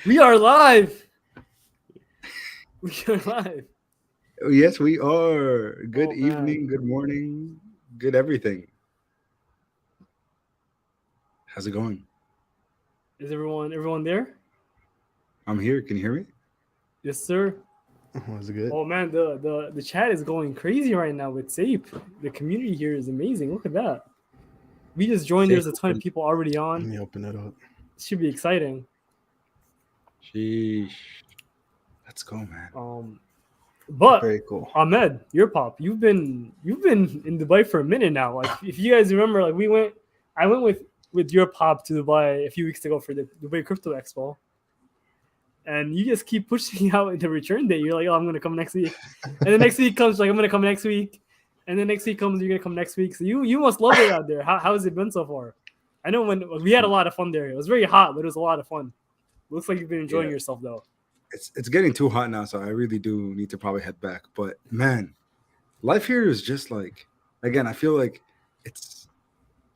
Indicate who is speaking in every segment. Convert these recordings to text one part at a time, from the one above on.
Speaker 1: We are live. We are live.
Speaker 2: Yes, we are. Good
Speaker 1: Oh man,
Speaker 2: evening, good morning, good everything. How's it going?
Speaker 1: is everyone there?
Speaker 2: I'm here. Can you hear me?
Speaker 1: Yes, sir.
Speaker 3: Was it good?
Speaker 1: Oh man, the chat is going crazy right now with Sape. The community here is amazing. Look at that. We just joined.
Speaker 2: Safe.
Speaker 1: There's a ton of people already
Speaker 3: Let
Speaker 1: on.
Speaker 3: me open it up.
Speaker 1: It should be exciting.
Speaker 2: Sheesh. Let's go, man.
Speaker 1: Um, but
Speaker 3: Very cool.
Speaker 1: Ahmed, your pop, you've been in Dubai for a minute now. Like if you guys remember, like I went with your pop to Dubai a few weeks ago for the Dubai Crypto Expo. And you just keep pushing out the return date. You're like, oh, I'm gonna come next week, and the next week comes like I'm gonna come next week, and the next week comes you're gonna come next week. So you must love it out there. How has it been so far? I know when we had a lot of fun there. It was very hot, but it was a lot of fun. Looks like you've been enjoying
Speaker 2: Yeah,
Speaker 1: yourself though.
Speaker 2: it's getting too hot now, so I really do need to probably head back. But man, life here is just like, again, I feel like it's,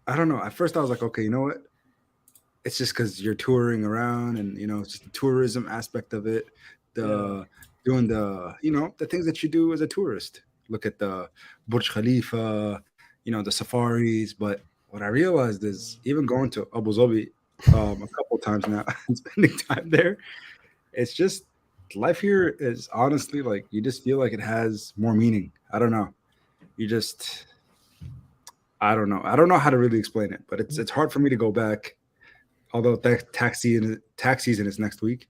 Speaker 2: I don't know. At first, I was like, okay, you know what? It's just because you're touring around, and it's just the tourism aspect of it,
Speaker 1: Yeah,
Speaker 2: the doing the things that you do as a tourist. Look at the Burj Khalifa, the safaris. But what I realized is even going to Abu Dhabi a couple times now and spending time there, it's just life here is honestly like you just feel like it has more meaning. I don't know. You just I don't know. I don't know how to really explain it, but it's hard for me to go back. Although tax season is next week,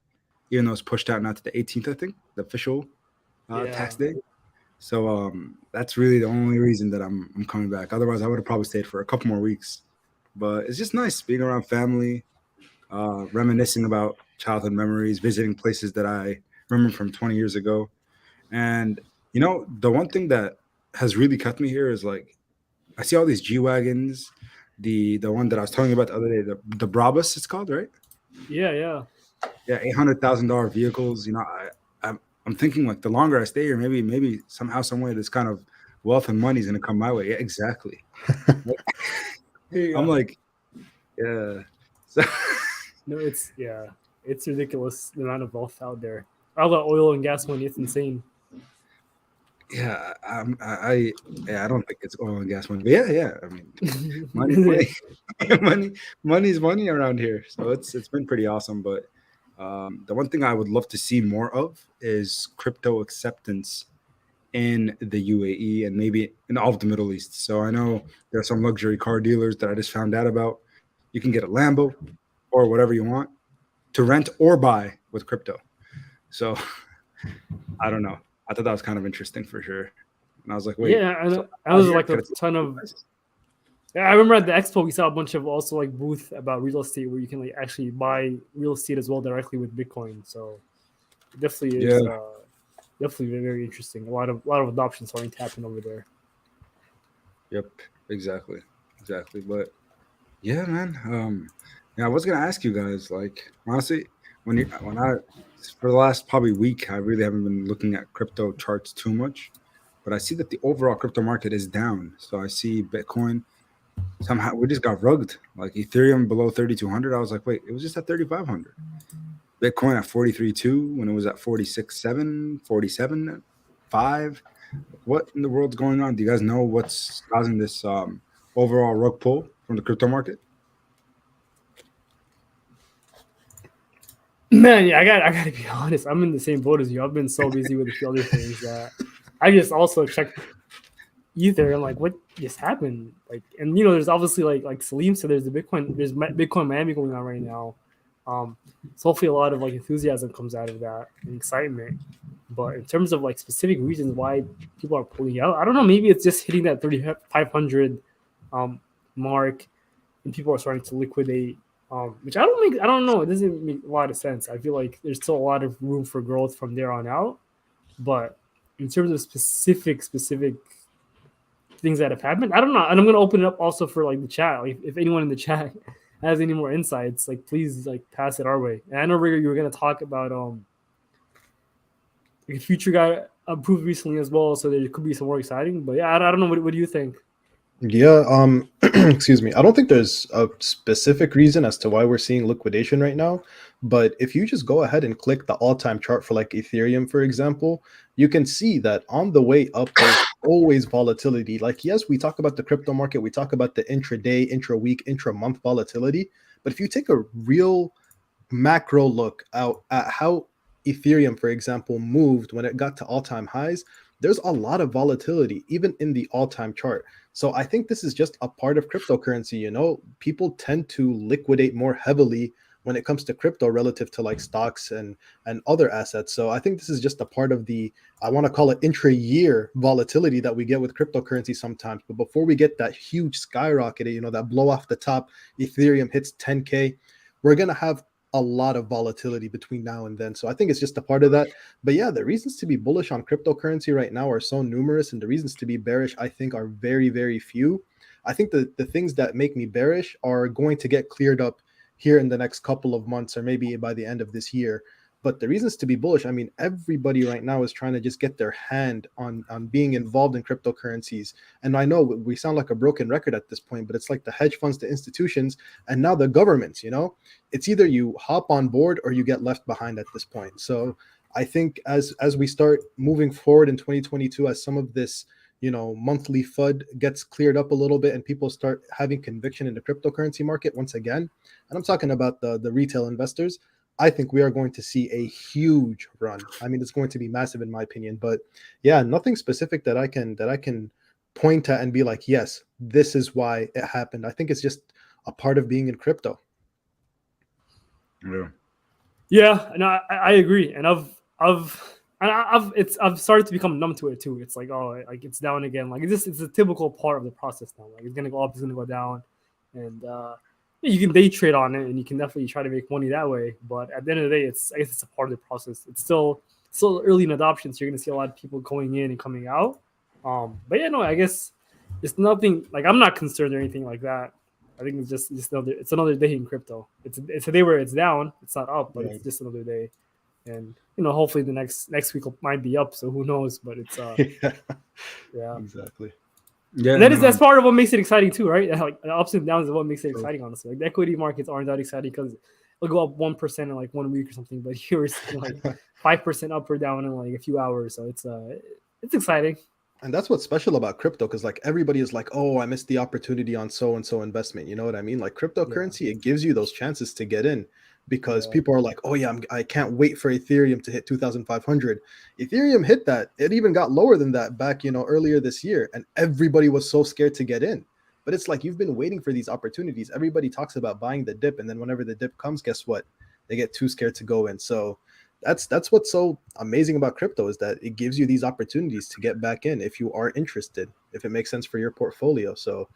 Speaker 2: even though it's pushed out now to the 18th, I think the official
Speaker 1: yeah.
Speaker 2: tax day. So that's really the only reason that I'm coming back. Otherwise, I would have probably stayed for a couple more weeks. But it's just nice being around family, reminiscing about childhood memories, visiting places that I remember from 20 years ago. And the one thing that has really kept me here is like I see all these G wagons. The one that I was telling you about the other day, the Brabus, it's called, right?
Speaker 1: Yeah, yeah.
Speaker 2: Yeah, $800,000 vehicles. I'm thinking like the longer I stay here, maybe somehow, some way, this kind of wealth and money is gonna come my way. Yeah, exactly.
Speaker 1: Here you
Speaker 2: I'm
Speaker 1: go.
Speaker 2: like, yeah. So,
Speaker 1: No, it's ridiculous the amount of wealth out there. All the oil and gas money, it's insane.
Speaker 2: yeah, yeah, I don't think it's oil and gas money, but yeah. I mean, money,
Speaker 1: Yeah.
Speaker 2: money, money's money around here. So it's been pretty awesome. But the one thing I would love to see more of is crypto acceptance in the UAE and maybe in all of the Middle East. So I know there are some luxury car dealers that I just found out about. You can get a Lambo or whatever you want to rent or buy with crypto. So I don't know. I thought that was kind of interesting for sure. And I was like, wait,
Speaker 1: Yeah,
Speaker 2: so
Speaker 1: and I
Speaker 2: out
Speaker 1: was
Speaker 2: here,
Speaker 1: like
Speaker 2: can
Speaker 1: a
Speaker 2: I see
Speaker 1: ton
Speaker 2: the
Speaker 1: of.
Speaker 2: price?
Speaker 1: Yeah, I remember at the expo we saw a bunch of also like booth about real estate where you can like actually buy real estate as well directly with Bitcoin. So it definitely
Speaker 2: Yeah,
Speaker 1: is definitely very, very interesting. A lot of adoption starting to happen over there.
Speaker 2: yep, exactly. Exactly. But yeah, man. Yeah, I was gonna ask you guys, like, honestly, when I for the last probably week, I really haven't been looking at crypto charts too much, but I see that the overall crypto market is down. So I see Bitcoin somehow we just got rugged. Like Ethereum below 3,200. I was like, wait, it was just at 3,500. Bitcoin at 43.2 when it was at 46.7, 47.5. What in the world's going on? Do you guys know what's causing this overall rug pull from the crypto market?
Speaker 1: Man, yeah, I gotta be honest. I'm in the same boat as you. I've been so busy with a few other things that I just also checked Ether. I'm like, what just happened? Like, and there's obviously like Salim said, there's Bitcoin Miami going on right now. So hopefully a lot of like enthusiasm comes out of that and excitement. But in terms of like specific reasons why people are pulling out, I don't know. Maybe it's just hitting that 3,500 um, mark, and people are starting to liquidate. Which I don't know. It doesn't make a lot of sense. I feel like there's still a lot of room for growth from there on out. But in terms of specific things that have happened, I don't know. And I'm gonna open it up also for like the chat. Like if anyone in the chat has any more insights, like please like pass it our way. And I know Rigger, you were gonna talk about like, future got approved recently as well, so there could be some more exciting. But yeah, I don't know. What do you think?
Speaker 3: Yeah, excuse me. I don't think there's a specific reason as to why we're seeing liquidation right now, but if you just go ahead and click the all-time chart for like Ethereum, for example, you can see that on the way up, there's always volatility. Like, yes, we talk about the crypto market, we talk about the intraday, intra-week, intra-month volatility, but if you take a real macro look out at how Ethereum, for example, moved when it got to all-time highs, there's a lot of volatility even in the all-time chart. So I think this is just a part of cryptocurrency. People tend to liquidate more heavily when it comes to crypto relative to like stocks and other assets. So I think this is just a part of the, I want to call it intra-year volatility that we get with cryptocurrency sometimes. But before we get that huge skyrocket, that blow off the top, Ethereum hits 10K, we're going to have a lot of volatility between now and then. So I think it's just a part of that. But yeah, the reasons to be bullish on cryptocurrency right now are so numerous, and the reasons to be bearish, I think, are very, very few. I think the things that make me bearish are going to get cleared up here in the next couple of months or maybe by the end of this year. But the reasons to be bullish, I mean, everybody right now is trying to just get their hand on being involved in cryptocurrencies. And I know we sound like a broken record at this point, but it's like the hedge funds, the institutions, and now the governments. It's either you hop on board or you get left behind at this point. So I think as we start moving forward in 2022, as some of this monthly FUD gets cleared up a little bit and people start having conviction in the cryptocurrency market once again, and I'm talking about the retail investors, I think we are going to see a huge run. I mean, it's going to be massive in my opinion, but yeah, nothing specific that I can point at and be like, yes, this is why it happened. I think it's just a part of being in crypto.
Speaker 2: Yeah.
Speaker 1: Yeah, and I agree, and I've started to become numb to it too. It's like, oh, like it's down again. Like it's a typical part of the process now. Like it's gonna go up, it's gonna go down, and you can day trade on it, and you can definitely try to make money that way. But at the end of the day, I guess it's a part of the process. It's still early in adoption, so you're gonna see a lot of people going in and coming out. But yeah, no, I guess it's nothing. Like I'm not concerned or anything like that. I think it's another day in crypto. It's a day where it's down, it's not up, but
Speaker 3: Right.
Speaker 1: it's just another day. And hopefully the next week might be up. So who knows? But it's
Speaker 3: Yeah,
Speaker 1: yeah.
Speaker 3: exactly.
Speaker 2: Yeah.
Speaker 1: And that's part of what makes it exciting too, right? Like the ups and downs is what makes it
Speaker 3: True.
Speaker 1: exciting, honestly. Like the equity markets aren't that exciting because it'll go up 1% in like 1 week or something, but you're seeing like 5% up or down in like a few hours. So it's exciting.
Speaker 3: And that's what's special about crypto, because like everybody is like, oh, I missed the opportunity on so and so investment. You know what I mean? Like cryptocurrency, it gives you those chances to get in, because
Speaker 1: Yeah.
Speaker 3: people are like, oh yeah, I can't wait for Ethereum to hit 2,500. Ethereum hit that. It even got lower than that back, earlier this year, and everybody was so scared to get in. But it's like you've been waiting for these opportunities. Everybody talks about buying the dip, and then whenever the dip comes, guess what? They get too scared to go in. So that's what's so amazing about crypto, is that it gives you these opportunities to get back in if you are interested, if it makes sense for your portfolio. So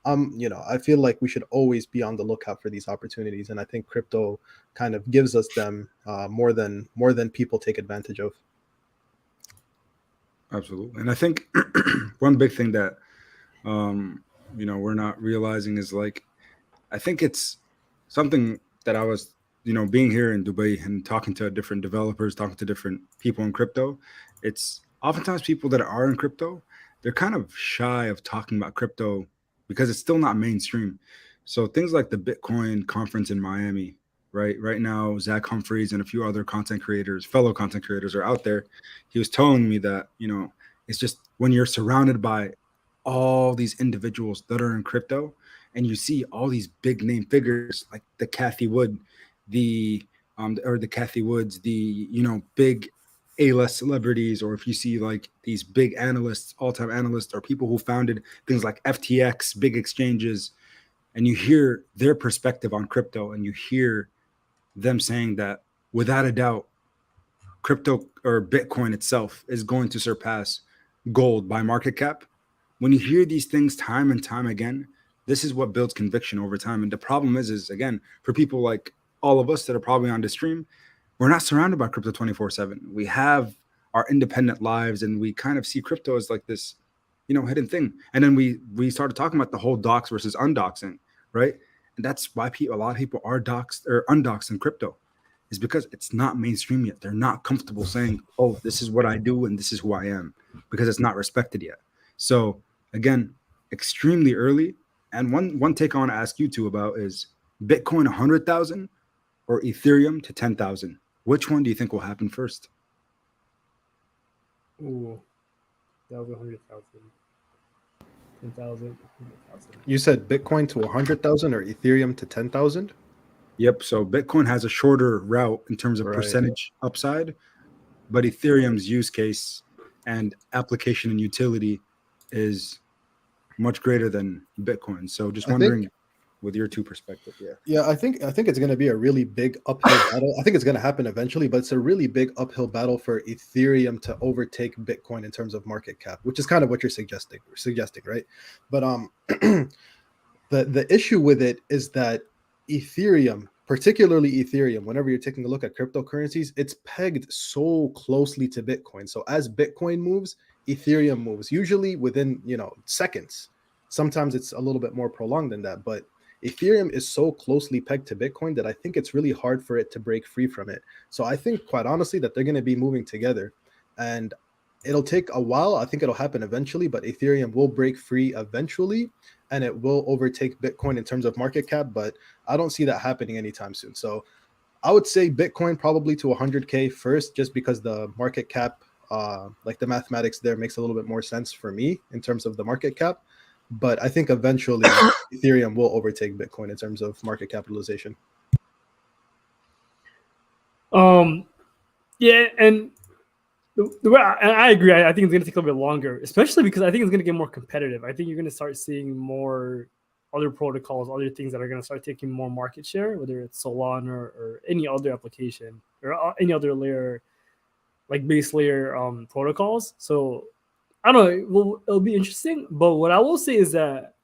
Speaker 3: I feel like we should always be on the lookout for these opportunities, and I think crypto kind of gives us them more than people take advantage of.
Speaker 2: Absolutely. And I think one big thing that we're not realizing is like, I think it's something that I was, being here in Dubai and talking to different developers, talking to different people in crypto. It's oftentimes people that are in crypto, they're kind of shy of talking about crypto because it's still not mainstream. So things like the Bitcoin conference in Miami, right? Right now, Zach Humphreys and a few other fellow content creators are out there. He was telling me that, it's just when you're surrounded by all these individuals that are in crypto, and you see all these big name figures like the Kathy Wood, the Kathy Woods, the big A-list celebrities, or if you see like these big analysts, all-time analysts, or people who founded things like FTX, big exchanges, and you hear their perspective on crypto, and you hear them saying that without a doubt, crypto or Bitcoin itself is going to surpass gold by market cap. When you hear these things time and time again, this is what builds conviction over time. And the problem is again, for people like all of us that are probably on the stream, we're not surrounded by crypto 24/7. We have our independent lives, and we kind of see crypto as like this, hidden thing. And then we started talking about the whole dox versus undoxing, right? And that's why a lot of people are doxed or undoxed in crypto, is because it's not mainstream yet. They're not comfortable saying, oh, this is what I do and this is who I am, because it's not respected yet. So again, extremely early. And one take I want to ask you two about is Bitcoin 100,000 or Ethereum to 10,000. Which one do you think will happen first?
Speaker 1: Ooh, that was 100,000. 10,000, 100,000.
Speaker 3: You said Bitcoin to 100,000 or Ethereum to 10,000?
Speaker 2: Yep. So Bitcoin has a shorter route in terms of
Speaker 3: Right.
Speaker 2: percentage upside, but Ethereum's use case and application and utility is much greater than Bitcoin. So just
Speaker 3: I
Speaker 2: wondering
Speaker 3: think
Speaker 2: with your two perspective. Yeah.
Speaker 3: Yeah, I think it's going to be a really big uphill battle. I think it's going to happen eventually, but it's a really big uphill battle for Ethereum to overtake Bitcoin in terms of market cap, which is kind of what you're suggesting, right? But the issue with it is that Ethereum, particularly Ethereum, whenever you're taking a look at cryptocurrencies, it's pegged so closely to Bitcoin. So as Bitcoin moves, Ethereum moves, usually within, seconds. Sometimes it's a little bit more prolonged than that, but Ethereum is so closely pegged to Bitcoin that I think it's really hard for it to break free from it. So I think, quite honestly, that they're going to be moving together, and it'll take a while. I think it'll happen eventually, but Ethereum will break free eventually, and it will overtake Bitcoin in terms of market cap. But I don't see that happening anytime soon. So I would say Bitcoin probably to 100K first, just because the market cap, like the mathematics there, makes a little bit more sense for me in terms of the market cap. But I think eventually Ethereum will overtake Bitcoin in terms of market capitalization.
Speaker 1: Yeah, and the way I agree. I think it's going to take a little bit longer, especially because I think it's going to get more competitive. I think you're going to start seeing more other protocols, other things that are going to start taking more market share, whether it's Solana or any other application or any other layer, like base layer protocols. So I don't know. It'll be interesting. But what I will say is that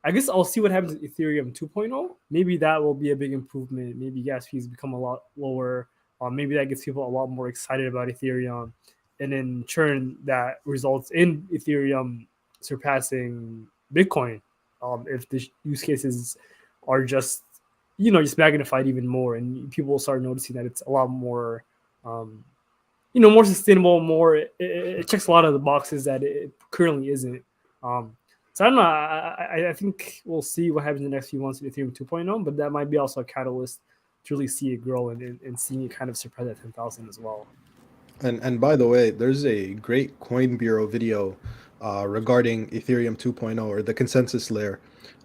Speaker 1: I guess I'll see what happens with Ethereum 2.0. Maybe that will be a big improvement. Maybe gas fees become a lot lower. Maybe that gets people a lot more excited about Ethereum. And in turn, that results in Ethereum surpassing Bitcoin. If the use cases are just, just magnified even more, and people will start noticing that it's a lot more, more sustainable, more, it checks a lot of the boxes that it currently isn't. So I don't know. I think we'll see what happens in the next few months with Ethereum 2.0, but that might be also a catalyst to really see it grow and seeing it kind of surpass that 10,000 as well.
Speaker 3: And by the way, there's a great Coin Bureau video regarding Ethereum 2.0 or the consensus layer.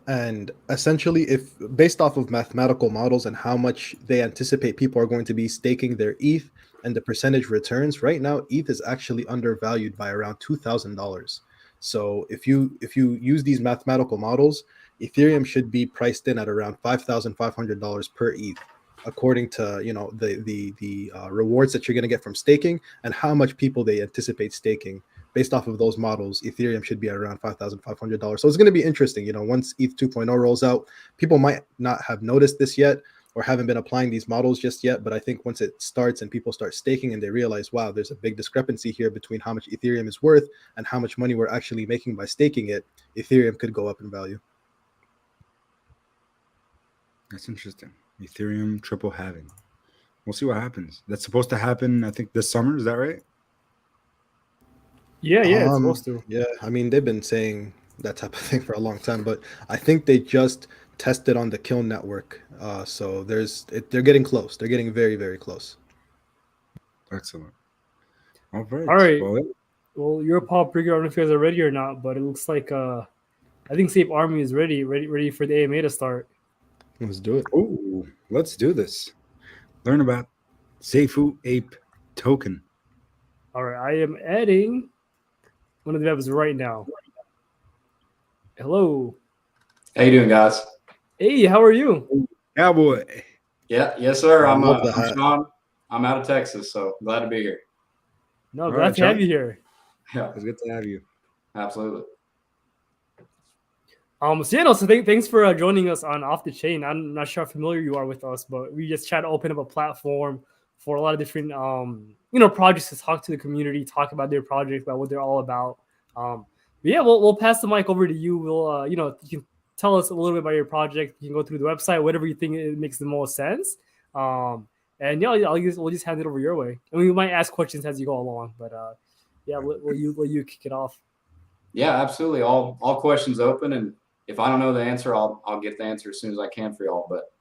Speaker 3: And essentially, if based off of mathematical models and how much they anticipate people are going to be staking their ETH and the percentage returns, right now ETH is actually undervalued by around $2,000. So if you use these mathematical models, Ethereum should be priced in at around $5,500 per ETH, according to the rewards that you're going to get from staking and how much people they anticipate staking. Based off of those models, Ethereum should be at around $5,500. So it's going to be interesting. Once ETH 2.0 rolls out, people might not have noticed this yet or haven't been applying these models just yet. But I think once it starts and people start staking and they realize, wow, there's a big discrepancy here between how much Ethereum is worth and how much money we're actually making by staking it, Ethereum could go up in value.
Speaker 2: That's interesting. Ethereum triple halving. We'll see what happens. That's supposed to happen, I think, this summer. Is that right?
Speaker 1: Yeah, it's supposed to.
Speaker 3: Yeah, I mean, they've been saying that type of thing for a long time, but I think they just tested on the Kill network. So they're getting close. They're getting very, very close.
Speaker 2: Excellent. All right.
Speaker 1: All right. Well, your pop figure, I don't know if you guys are ready or not, but it looks like I think Sape Army is ready for the AMA to start.
Speaker 3: Let's do it.
Speaker 2: Oh, let's do this. Learn about Seifu Ape token.
Speaker 1: All right, I am adding one of the devs right now. Hello.
Speaker 4: How you doing, guys?
Speaker 1: Hey, how are you?
Speaker 2: Cowboy.
Speaker 4: Yeah, yes, sir. I'm
Speaker 3: hat.
Speaker 4: Sean. I'm out of Texas, so glad to be here.
Speaker 1: No,
Speaker 2: All
Speaker 1: glad
Speaker 2: right,
Speaker 1: to have
Speaker 2: Sean.
Speaker 1: you here.
Speaker 4: Yeah,
Speaker 2: It's good to have you.
Speaker 4: absolutely.
Speaker 1: So thanks for joining us on Off the Chain. I'm not sure how familiar you are with us, but we just try to open up a platform for a lot of different projects to talk to the community, talk about their projects, about what they're all about. But yeah, we'll pass the mic over to you. We'll you can tell us a little bit about your project. You can go through the website, whatever you think it makes the most sense. And yeah, we'll just hand it over your way, and we might ask questions as you go along. But yeah, will you kick it off?
Speaker 4: Yeah, absolutely. All questions open, and if I don't know the answer, I'll get the answer as soon as I can for y'all. But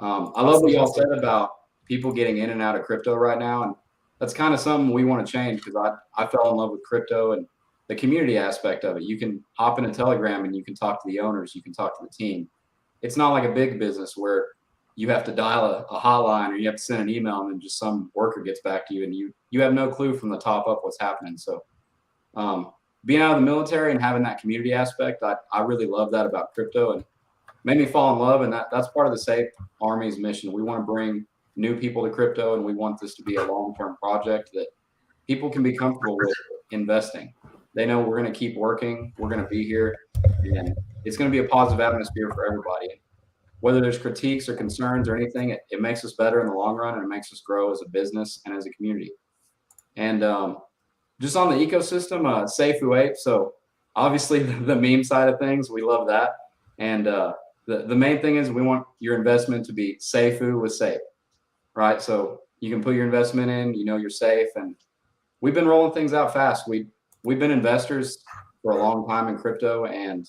Speaker 4: I love what
Speaker 1: Awesome,
Speaker 4: y'all
Speaker 1: awesome.
Speaker 4: said about people getting in and out of crypto right now, and that's kind of something we want to change because I fell in love with crypto and the community aspect of it. You can hop in a Telegram and you can talk to the owners, you can talk to the team. It's not like a big business where you have to dial a hotline or you have to send an email and then just some worker gets back to you and you have no clue from the top up what's happening. So being out of the military and having that community aspect, I really love that about crypto and made me fall in love. And that's part of the Safe Army's mission. We want to bring new people to crypto, and we want this to be a long-term project that people can be comfortable with investing. They know we're going to keep working, we're going to be here, and it's going to be a positive atmosphere for everybody. Whether there's critiques or concerns or anything, it makes us better in the long run, and it makes us grow as a business and as a community. And just on the ecosystem, Safe Ape. So obviously the meme side of things, we love that. And the main thing is we want your investment to be safe with Safe, right? So you can put your investment in, you know, you're safe. And we've been rolling things out fast. We've been investors for a long time in crypto, and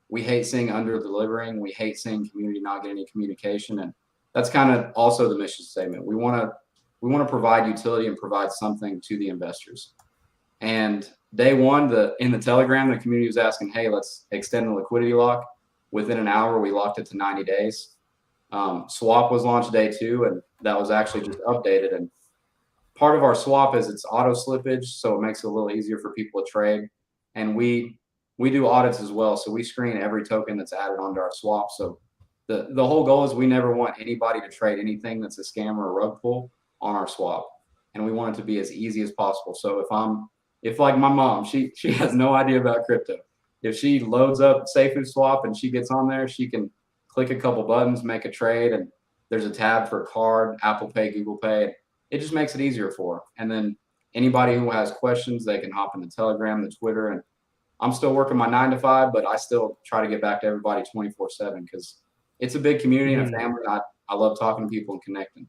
Speaker 4: we hate seeing under delivering. We hate seeing community not get any communication. And that's kind of also the mission statement. We want to provide utility and provide something to the investors. And day one, in the Telegram, the community was asking, hey, let's extend the liquidity lock. Within an hour, we locked it to 90 days. Swap was launched day two, and that was actually just updated. And part of our swap is it's auto slippage, so it makes it a little easier for people to trade. And we do audits as well, so we screen every token that's added onto our swap. So the whole goal is we never want anybody to trade anything that's a scam or a rug pull on our swap, and we want it to be as easy as possible. So if like my mom, she has no idea about crypto. If she loads up SafeMove Swap and she gets on there, she can click a couple buttons, make a trade, and there's a tab for card, Apple Pay, Google Pay. It just makes it easier for her. And then anybody who has questions, they can hop in the Telegram, the Twitter, and I'm still working my 9 to 5, but I still try to get back to everybody 24/7 because it's a big community and a family. I love talking to people and connecting.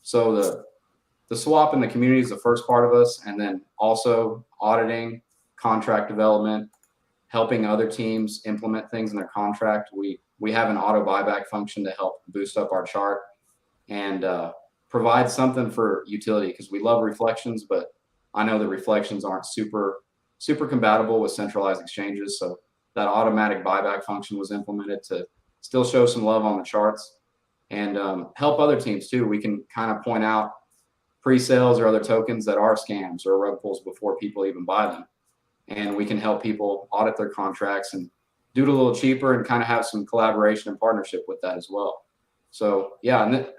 Speaker 4: So the swap and the community is the first part of us, and then also auditing, contract development, helping other teams implement things in their contract. We have an auto buyback function to help boost up our chart and provide something for utility because we love reflections, but I know the reflections aren't super compatible with centralized exchanges. So that automatic buyback function was implemented to still show some love on the charts and help other teams too. We can kind of point out pre-sales or other tokens that are scams or rug pulls before people even buy them. And we can help people audit their contracts and do it a little cheaper and kind of have some collaboration and partnership with that as well. So yeah, and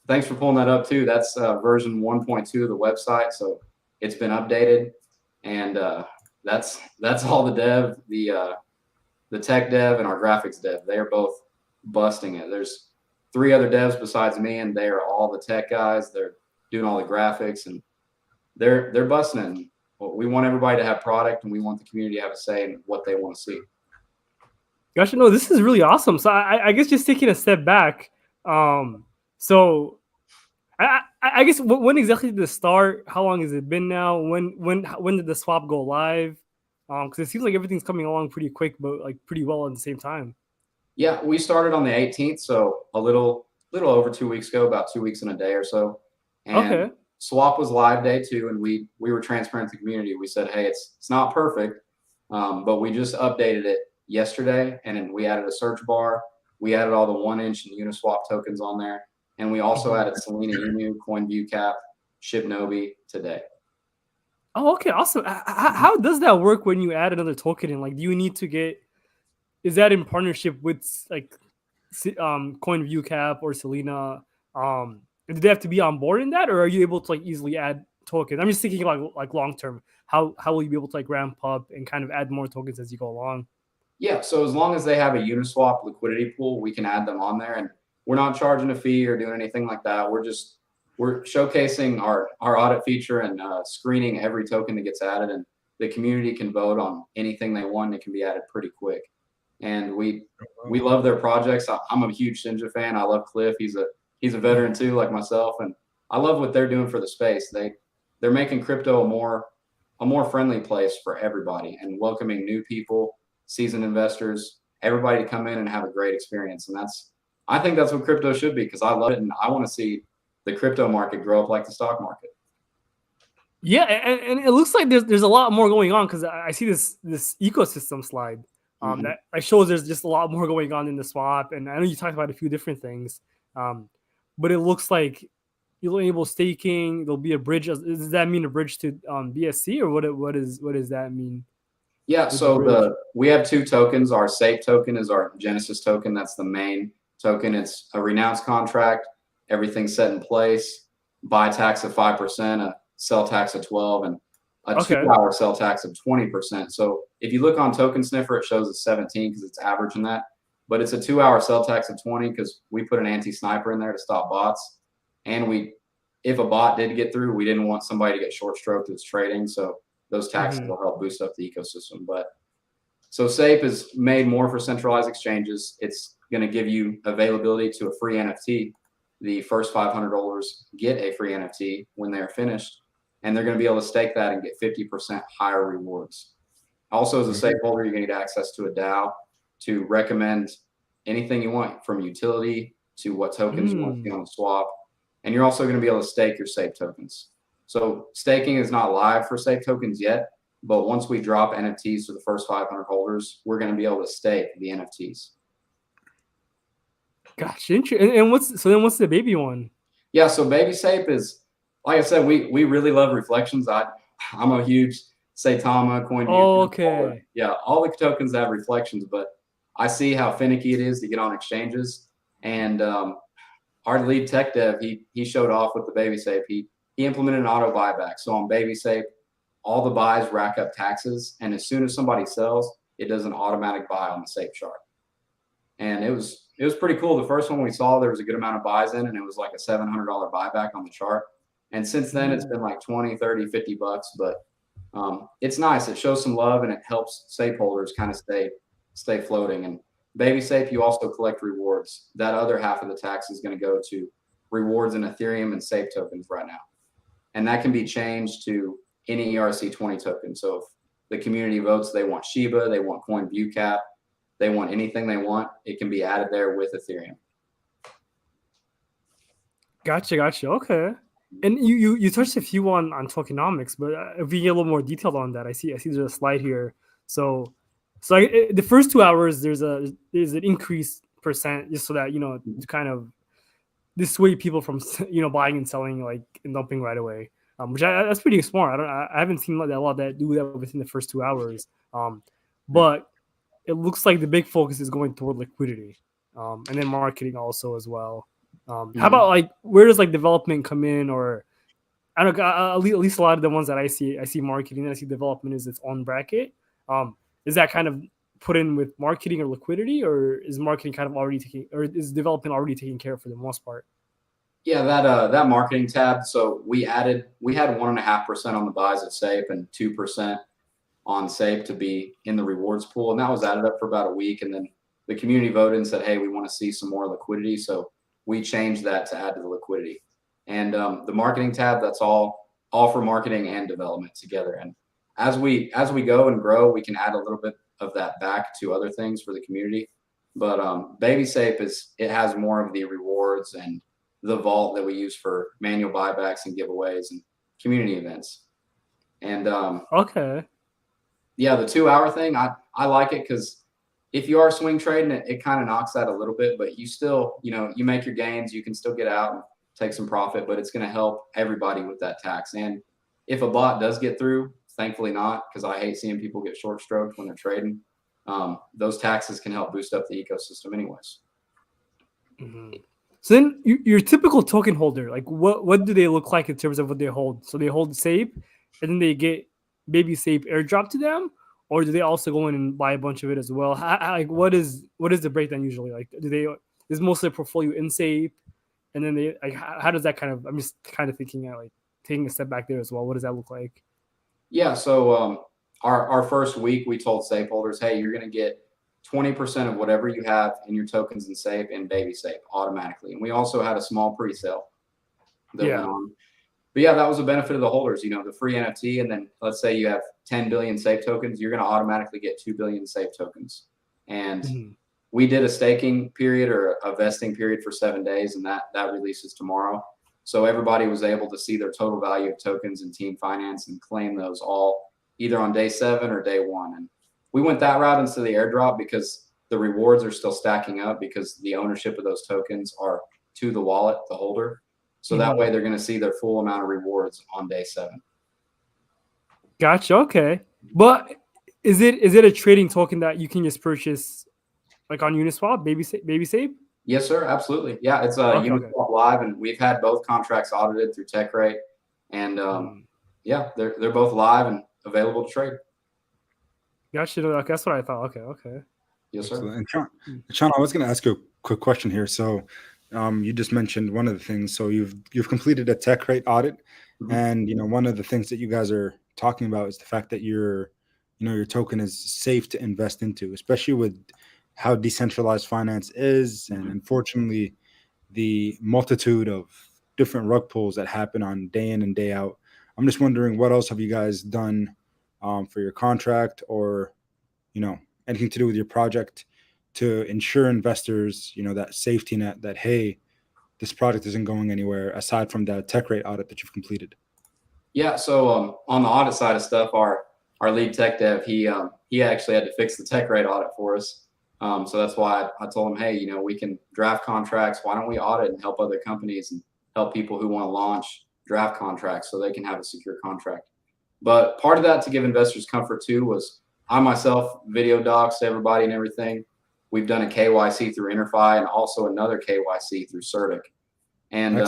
Speaker 4: thanks for pulling that up too. That's version 1.2 of the website. So it's been updated, and that's all the dev, the tech dev and our graphics dev. They are both busting it. There's 3 other devs besides me, and they are all the tech guys. They're doing all the graphics, and they're busting it. Well, we want everybody to have product, and we want the community to have a say in what they want to see.
Speaker 1: Gotcha. No, this is really awesome. So I guess just taking a step back. So I guess when exactly did this start? How long has it been now? When did the swap go live? Because it seems like everything's coming along pretty quick, but like pretty well at the same time.
Speaker 4: Yeah, we started on the 18th, so a little over 2 weeks ago, about 2 weeks and a day or so. And
Speaker 1: Okay.
Speaker 4: Swap was live day 2, and we were transparent to the community. We said, hey, it's not perfect, but we just updated it yesterday, and then we added a search bar. We added all the 1-inch and Uniswap tokens on there, and we also added Selena Emu, CoinViewCap, Shibnobi today.
Speaker 1: Oh, okay, awesome. How does that work when you add another token in? Like, do you need to get? Is that in partnership with like CoinViewCap or Selena? Do they have to be on board in that, or are you able to like easily add tokens? I'm just thinking like long term. How will you be able to like ramp up and kind of add more tokens as you go along?
Speaker 4: Yeah, so as long as they have a Uniswap liquidity pool, we can add them on there, and we're not charging a fee or doing anything like that. We're showcasing our audit feature and screening every token that gets added, and the community can vote on anything they want. It can be added pretty quick, and we love their projects. I'm a huge Shinja fan. I love Cliff. He's a veteran too, like myself, and I love what they're doing for the space. They're making crypto a more a more friendly place for everybody and welcoming new people, seasoned investors, everybody to come in and have a great experience. And I think that's what crypto should be, because I love it and I want to see the crypto market grow up like the stock market.
Speaker 1: Yeah, and it looks like there's a lot more going on, because I see this ecosystem slide that shows there's just a lot more going on in the swap. And I know you talked about a few different things, but it looks like you'll enable staking. There'll be a bridge. Does that mean a bridge to BSC, or what does that mean?
Speaker 4: Yeah, so we have two tokens. Our Sape token is our Genesis token. That's the main token. It's a renounced contract. Everything's set in place. Buy tax of 5%, a sell tax of 12%, and a 2-hour sell tax of 20%. So if you look on Token Sniffer, it shows it's 17 because it's averaging that. But it's a 2-hour sell tax of 20 because we put an anti-sniper in there to stop bots. And if a bot did get through, we didn't want somebody to get short stroked that's trading. So those taxes will help boost up the ecosystem. But so Sape is made more for centralized exchanges. It's going to give you availability to a free NFT. The first 500 holders get a free NFT when they're finished, and they're going to be able to stake that and get 50% higher rewards. Also, as a Sape holder, you're going to get access to a DAO to recommend anything you want, from utility to what tokens you want to see on the swap. And you're also going to be able to stake your Sape tokens. So staking is not live for Sape tokens yet, but once we drop NFTs to the first 500 holders, we're going to be able to stake the NFTs.
Speaker 1: Gotcha. And what's the baby one?
Speaker 4: Yeah, so Baby Sape is, like I said, we really love reflections. I'm a huge Saitama coin.
Speaker 1: Oh, okay.
Speaker 4: Yeah, all the tokens have reflections, but I see how finicky it is to get on exchanges. And our lead tech dev, he showed off with the Baby Sape. He implemented an auto buyback. So on Baby Sape, all the buys rack up taxes, and as soon as somebody sells, it does an automatic buy on the Sape chart. And it was pretty cool. The first one we saw, there was a good amount of buys in, and it was like a $700 buyback on the chart. And since then, it's been like 20, 30, 50 bucks. But it's nice. It shows some love, and it helps Sape holders kind of stay floating. And Baby Sape, you also collect rewards. That other half of the tax is going to go to rewards in Ethereum and Sape tokens right now. And that can be changed to any ERC20 token. So if the community votes, they want Shiba, they want Coin View Cap, they want anything they want, it can be added there with Ethereum.
Speaker 1: Gotcha. Okay. And you touched a few on tokenomics, but if we get a little more detailed on that, I see there's a slide here. So the first 2 hours, there's an increased percent, just so that, to kind of dissuade people from, buying and selling, like, and dumping right away. Which that's pretty smart. I haven't seen a lot of that do that within the first 2 hours. But it looks like the big focus is going toward liquidity, and then marketing also as well. How about, like, where does, like, development come in? Or I don't know, at least a lot of the ones that I see marketing, and I see development is its own bracket. Is that kind of put in with marketing or liquidity, or is marketing kind of already is development already taking care of for the most part?
Speaker 4: Yeah, that marketing tab. So we had 1.5% on the buys at Sape and 2% on Sape to be in the rewards pool, and that was added up for about a week. And then the community voted and said, "Hey, we want to see some more liquidity," so we changed that to add to the liquidity. And the marketing tab, that's all for marketing and development together. And as we go and grow, we can add a little bit of that back to other things for the community. But Baby Sape has more of the rewards and the vault that we use for manual buybacks and giveaways and community events. And
Speaker 1: okay,
Speaker 4: yeah, the 2 hour thing, I like it, because if you are swing trading, it kind of knocks that a little bit, but you still, you make your gains, you can still get out and take some profit, but it's going to help everybody with that tax. And if a bot does get through, thankfully not, because I hate seeing people get short stroked when they're trading. Those taxes can help boost up the ecosystem anyways.
Speaker 1: So then your typical token holder, like, what do they look like in terms of what they hold? So they hold Sape, and then they get Baby Sape airdrop to them, or do they also go in and buy a bunch of it as well? Like, what is the breakdown usually? Like, is most of their portfolio in Sape, and then they, like, how does that kind of? I'm just kind of thinking, like, taking a step back there as well. What does that look like?
Speaker 4: Yeah, so our first week, we told Sape holders, hey, you're going to get 20% of whatever you have in your tokens in Sape and Baby Sape automatically. And we also had a small pre-sale that went on. but yeah, that was a benefit of the holders, the free NFT. And then let's say you have 10 billion Sape tokens, you're going to automatically get 2 billion Sape tokens. And
Speaker 1: Mhm.
Speaker 4: we did a staking period or a vesting period for 7 days, and that releases tomorrow. So everybody was able to see their total value of tokens and team finance and claim those all either on day 7 or day 1. And we went that route instead of the airdrop because the rewards are still stacking up because the ownership of those tokens are to the wallet, the holder. So that way they're going to see their full amount of rewards on day 7.
Speaker 1: Gotcha. Okay. But is it a trading token that you can just purchase like on Uniswap, Baby Sape?
Speaker 4: Yes, sir. Absolutely. Yeah, it's
Speaker 1: Okay,
Speaker 4: Uniswap Live, and we've had both contracts audited through TechRate, and yeah, they're both live and available to trade.
Speaker 1: Gotcha. Okay, that's what I thought. Okay.
Speaker 4: Yes, sir.
Speaker 2: And Sean, I was going to ask you a quick question here. So, you just mentioned one of the things. So you've completed a TechRate audit, and one of the things that you guys are talking about is the fact that your token is safe to invest into, especially with how decentralized finance is, and unfortunately, the multitude of different rug pulls that happen on day in and day out. I'm just wondering, what else have you guys done for your contract, or anything to do with your project, to ensure investors, that safety net that, hey, this project isn't going anywhere, aside from the TechRate audit that you've completed?
Speaker 4: Yeah. So on the audit side of stuff, our lead tech dev, he actually had to fix the TechRate audit for us. So that's why I told him, hey, we can draft contracts. Why don't we audit and help other companies and help people who want to launch draft contracts so they can have a secure contract? But part of that, to give investors comfort too, was I myself video docs to everybody and everything. We've done a KYC through InterFi and also another KYC through Certic. And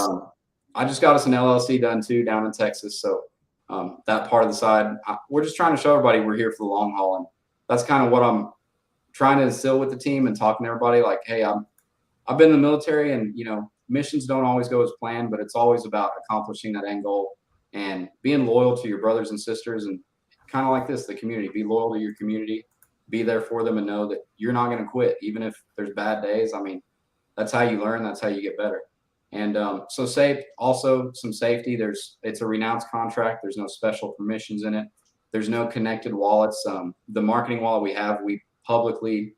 Speaker 4: I just got us an LLC done too down in Texas. So that part of the side, we're just trying to show everybody we're here for the long haul. And that's kind of what I'm trying to instill with the team and talking to everybody like, hey, I've been in the military, and missions don't always go as planned, but it's always about accomplishing that end goal and being loyal to your brothers and sisters, and kind of like this, the community. Be loyal to your community, be there for them, and know that you're not going to quit even if there's bad days. I mean, that's how you learn, that's how you get better. And so Sape, also some safety. It's a renounced contract. There's no special permissions in it. There's no connected wallets. The marketing wallet we have, we publicly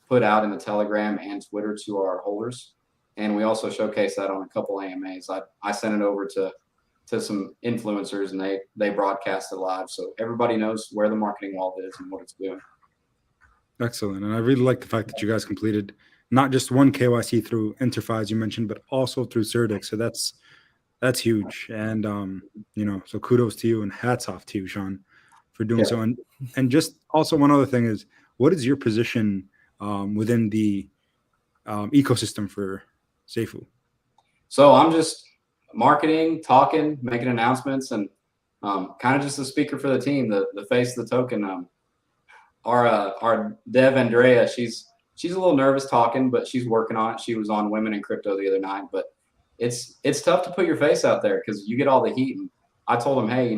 Speaker 4: put out in the Telegram and Twitter to our holders. And we also showcase that on a couple AMAs. I sent it over to some influencers, and they broadcast it live. So everybody knows where the marketing wallet is and what it's doing.
Speaker 2: Excellent. And I really like the fact that you guys completed not just one KYC through InterFi, as you mentioned, but also through Certic. So that's huge. And, so kudos to you and hats off to you, Sean, for doing so. And just also one other thing is, what is your position within the ecosystem for Seifu? So
Speaker 4: I'm just marketing, talking, making announcements, and kind of just the speaker for the team, the face of the token. Our dev Andrea, she's a little nervous talking, but she's working on it. She was on Women in Crypto the other night, but it's tough to put your face out there because you get all the heat. And I told him, hey,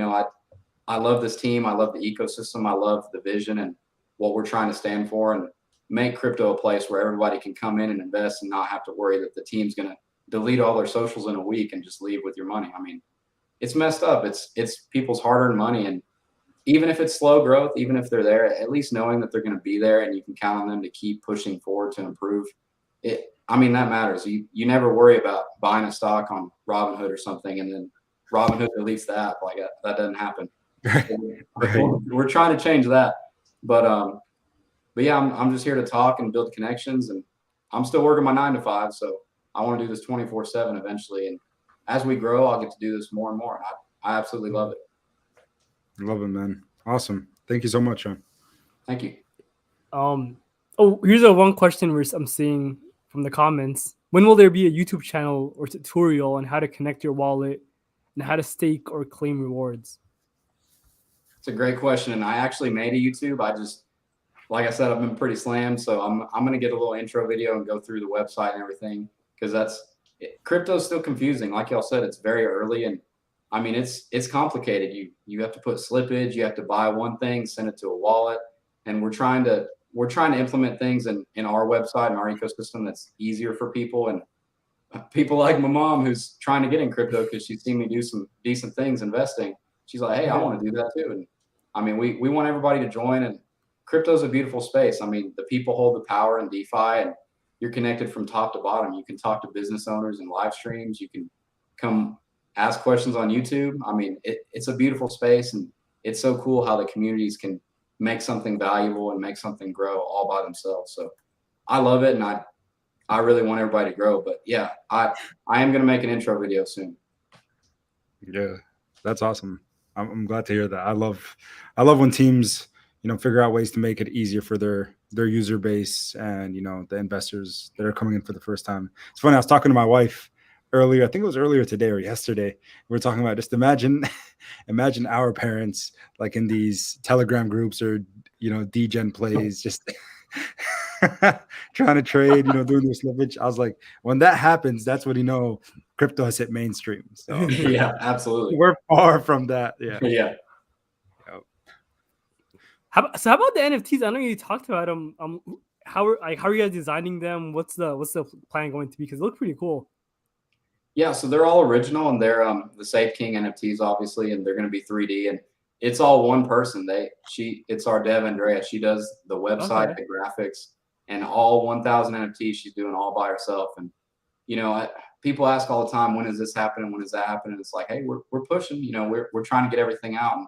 Speaker 4: I love this team. I love the ecosystem. I love the vision and what we're trying to stand for, and make crypto a place where everybody can come in and invest and not have to worry that the team's going to delete all their socials in a week and just leave with your money. I mean, it's messed up. It's people's hard-earned money. And even if it's slow growth, even if they're there, at least knowing that they're going to be there and you can count on them to keep pushing forward to improve it. I mean, that matters. You never worry about buying a stock on Robinhood or something, and then Robinhood deletes the app. Like that doesn't happen.
Speaker 2: Right.
Speaker 4: We're trying to change that. But yeah, I'm just here to talk and build connections, and I'm still working my 9 to 5. So I want to do this 24/7 eventually. And as we grow, I'll get to do this more and more. I absolutely love it.
Speaker 2: Love it, man. Awesome. Thank you so much, Sean.
Speaker 4: Thank you.
Speaker 1: Here's one question I'm seeing from the comments. When will there be a YouTube channel or tutorial on how to connect your wallet and how to stake or claim rewards?
Speaker 4: It's a great question. And I actually made a YouTube. Like I said, I've been pretty slammed. So I'm going to get a little intro video and go through the website and everything, because crypto is still confusing. Like y'all said, it's very early, and I mean, it's complicated. You have to put slippage, you have to buy one thing, send it to a wallet. And we're trying to implement things in our website and our ecosystem that's easier for people. And people like my mom who's trying to get in crypto because she's seen me do some decent things investing. She's like, hey, I want to do that too. And I mean, we want everybody to join, and crypto is a beautiful space. I mean, the people hold the power in DeFi, and you're connected from top to bottom. You can talk to business owners in live streams. You can come ask questions on YouTube. I mean, it's a beautiful space, and it's so cool how the communities can make something valuable and make something grow all by themselves. So I love it, and I really want everybody to grow. But yeah, I am going to make an intro video soon.
Speaker 2: Yeah, that's awesome. I'm glad to hear that. I love when teams, figure out ways to make it easier for their user base and, the investors that are coming in for the first time. It's funny. I was talking to my wife earlier. I think it was earlier today or yesterday. We were talking about just imagine our parents like in these Telegram groups or, degen plays, just trying to trade, doing their slippage. I was like, when that happens, that's when crypto has hit mainstream. So
Speaker 4: yeah, absolutely.
Speaker 2: We're far from that. Yeah.
Speaker 4: Yeah.
Speaker 1: How about the NFTs? I know you talked about them. How are you guys designing them? What's the plan going to be? Because they look pretty cool.
Speaker 4: Yeah, so they're all original, and they're the Sape King NFTs, obviously, and they're going to be 3D, and it's all one person. It's our dev Andrea. She does the website, the graphics, and all 1,000 NFTs she's doing all by herself. And people ask all the time, when is this happening? When is that happening? It's like, hey, we're pushing. We're trying to get everything out. And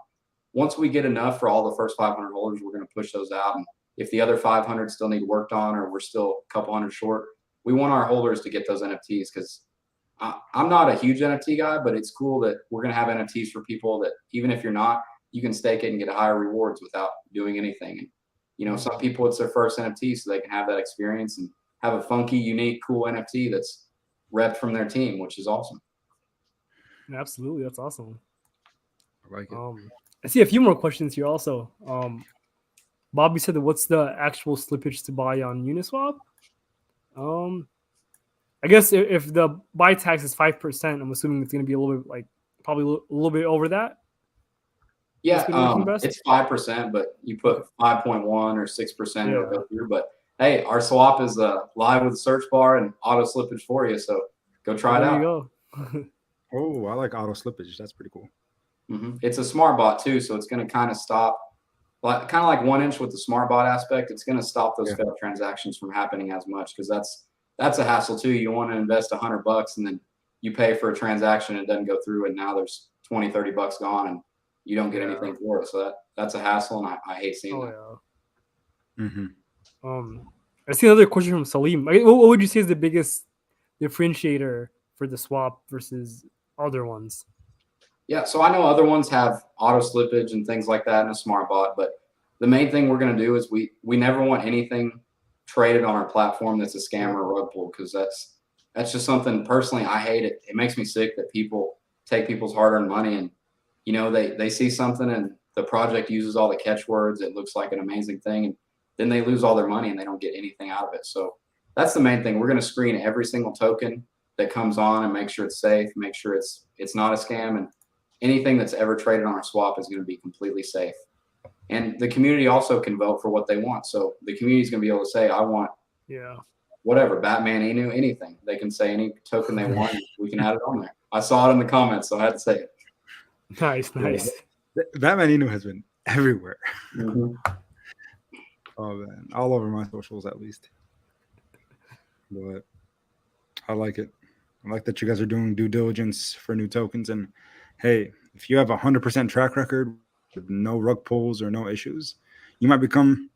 Speaker 4: once we get enough for all the first 500 holders, we're going to push those out. And if the other 500 still need worked on, or we're still a couple hundred short, we want our holders to get those NFTs, because I'm not a huge NFT guy, but it's cool that we're going to have NFTs for people that even if you're not, you can stake it and get higher rewards without doing anything. And, some people, it's their first NFT, so they can have that experience and have a funky, unique, cool NFT that's repped from their team, which is awesome.
Speaker 1: Absolutely. That's awesome.
Speaker 2: I like it.
Speaker 1: I see a few more questions here also. Bobby said that what's the actual slippage to buy on Uniswap? I guess if the buy tax is 5%, I'm assuming it's going to be a little bit probably a little bit over that.
Speaker 4: Yeah, it's 5%, but you put 5.1 or 6%, it'll go through. But hey, our swap is live with the search bar and auto slippage for you. So go try it out.
Speaker 1: There you go.
Speaker 2: Oh, I like auto slippage. That's pretty cool.
Speaker 4: Mm-hmm. It's a smart bot too, so it's going to kind of stop, kind of like 1inch with the smart bot aspect. It's going to stop those failed transactions from happening as much, because that's a hassle too. You want to invest $100 and then you pay for a transaction, it doesn't go through, and now there's $20-30 gone and you don't get anything for it. So that's a hassle, and I hate seeing that.
Speaker 1: Yeah. Mm-hmm. I see another question from Salim. What would you say is the biggest differentiator for the swap versus other ones?
Speaker 4: Yeah, so I know other ones have auto slippage and things like that in a smart bot, but the main thing we're going to do is we never want anything traded on our platform that's a scam or a rug pull, because that's just something personally I hate. It makes me sick that people take people's hard-earned money, and they see something and the project uses all the catchwords. It looks like an amazing thing, and then they lose all their money and they don't get anything out of it. So that's the main thing. We're going to screen every single token that comes on and make sure it's safe, make sure it's not a scam, and anything that's ever traded on our swap is going to be completely safe. And the community also can vote for what they want. So the community is going to be able to say, I want whatever, Batman, Inu, anything. They can say any token they want. We can add it on there. I saw it in the comments, so I had to say it.
Speaker 1: Nice.
Speaker 2: Batman Inu has been everywhere.
Speaker 4: Mm-hmm.
Speaker 2: Oh man, all over my socials at least. But I like it. I like that you guys are doing due diligence for new tokens. And hey, if you have 100% track record with no rug pulls or no issues, you might become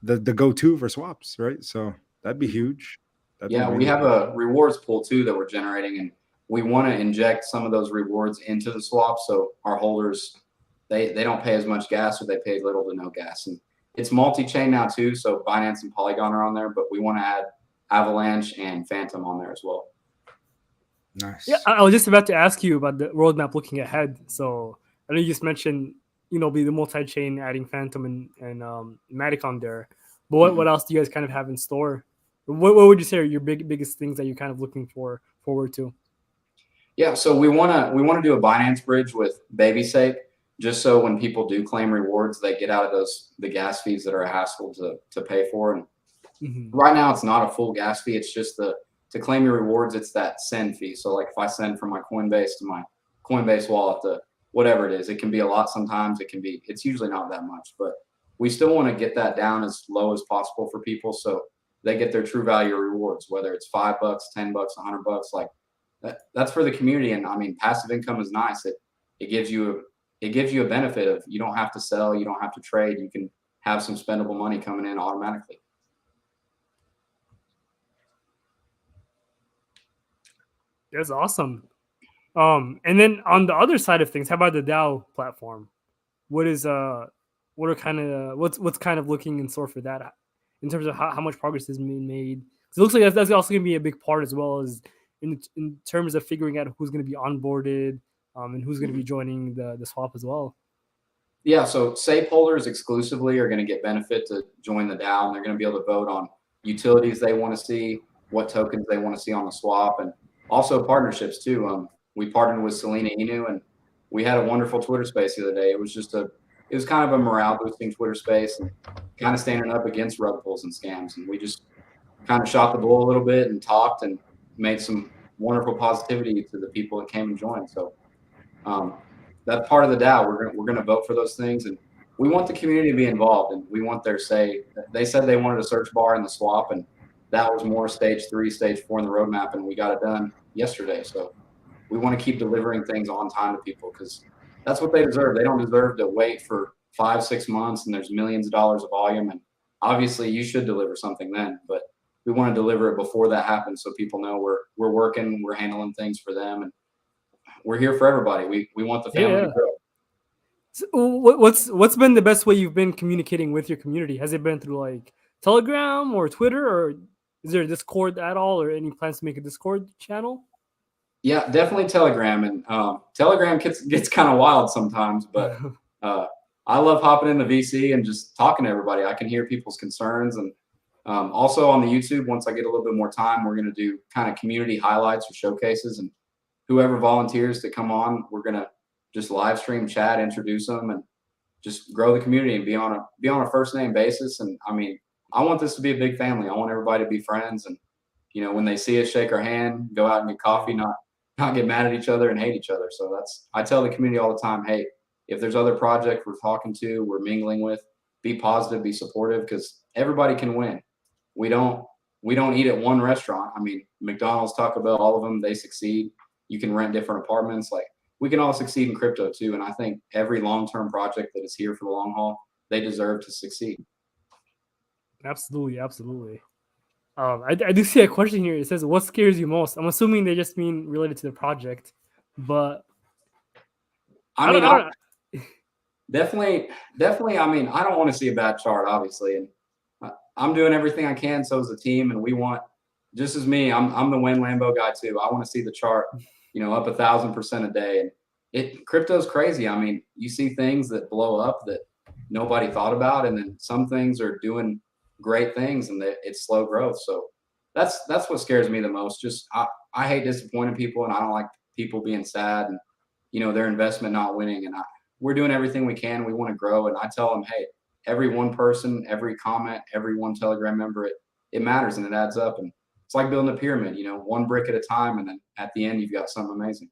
Speaker 2: the go-to for swaps, right? So that'd be huge.
Speaker 4: We have a rewards pool too that we're generating, and we want to inject some of those rewards into the swap, so our holders they don't pay as much gas, or they pay little to no gas. And it's multi-chain now too, so Binance and Polygon are on there, but we want to add Avalanche and Phantom on there as well.
Speaker 2: Nice.
Speaker 1: Yeah, I was just about to ask you about the roadmap looking ahead. So I know you just mentioned be the multi-chain, adding Phantom and Matic on there. But what else do you guys kind of have in store? What would you say are your biggest things that you're kind of looking forward to?
Speaker 4: Yeah, so we want to do a Binance bridge with Baby Sape, just so when people do claim rewards, they get out of the gas fees that are a hassle to pay for. And right now, it's not a full gas fee; it's just the to claim your rewards, it's that send fee. So like if I send from my Coinbase to my Coinbase wallet, the whatever it is, it can be a lot sometimes. It's usually not that much, but we still want to get that down as low as possible for people so they get their true value rewards, whether it's $5, $10, $100. Like that's for the community. And I mean, passive income is nice. It gives you a benefit of you don't have to sell, you don't have to trade. You can have some spendable money coming in automatically.
Speaker 1: That's awesome. And then on the other side of things, how about the DAO platform? What's kind of looking in store for that in terms of how much progress has been made? Because it looks like that's also going to be a big part, as well as in terms of figuring out who's going to be onboarded and who's going to be joining the swap as well.
Speaker 4: Yeah, so Sape holders exclusively are going to get benefit to join the DAO, and they're going to be able to vote on utilities they want to see, what tokens they want to see on the swap, and also partnerships too. We partnered with Selena Inu, and we had a wonderful Twitter space the other day. It was kind of a morale boosting Twitter space, and kind of standing up against rug pulls and scams. And we just kind of shot the bull a little bit and talked and made some wonderful positivity to the people that came and joined. So that's part of the DAO. We're going to vote for those things, and we want the community to be involved, and we want their say. They said they wanted a search bar in the swap, and that was more stage 3, stage 4 in the roadmap, and we got it done yesterday. So we want to keep delivering things on time to people because that's what they deserve. They don't deserve to wait for 5-6 months and there's millions of dollars of volume. And obviously you should deliver something then, but we want to deliver it before that happens so people know we're working, we're handling things for them, and we're here for everybody. We want the family to grow.
Speaker 1: So what's been the best way you've been communicating with your community? Has it been through like Telegram or Twitter, or is there a Discord at all, or any plans to make a Discord channel?
Speaker 4: Yeah, definitely Telegram, and Telegram gets kind of wild sometimes, but I love hopping into VC and just talking to everybody. I can hear people's concerns, and also on the YouTube, once I get a little bit more time, we're going to do kind of community highlights or showcases, and whoever volunteers to come on, we're going to just live stream, chat, introduce them, and just grow the community and be on a first name basis. And I mean, I want this to be a big family. I want everybody to be friends, and when they see us, shake our hand, go out and get coffee, not get mad at each other and hate each other. So I tell the community all the time, hey, if there's other projects we're talking to, we're mingling with, be positive, be supportive, because everybody can win. We don't eat at one restaurant. I mean, McDonald's, Taco Bell, all of them, they succeed. You can rent different apartments. Like, we can all succeed in crypto too. And I think every long-term project that is here for the long haul, they deserve to succeed.
Speaker 1: Absolutely. I do see a question here. It says, what scares you most? I'm assuming they just mean related to the project, but
Speaker 4: I mean, definitely. I mean, I don't want to see a bad chart, obviously. And I'm doing everything I can. So is the team. And we want, just as me, I'm the win Lambo guy too. I want to see the chart, up 1,000% a day. And crypto's crazy. I mean, you see things that blow up that nobody thought about. And then some things are doing great things, and it's slow growth. So that's what scares me the most. Just I hate disappointing people, and I don't like people being sad and their investment not winning. And we're doing everything we can. We want to grow, and I tell them, hey, every one person, every comment, every one Telegram member, it matters and it adds up. And it's like building a pyramid, one brick at a time, and then at the end you've got something amazing.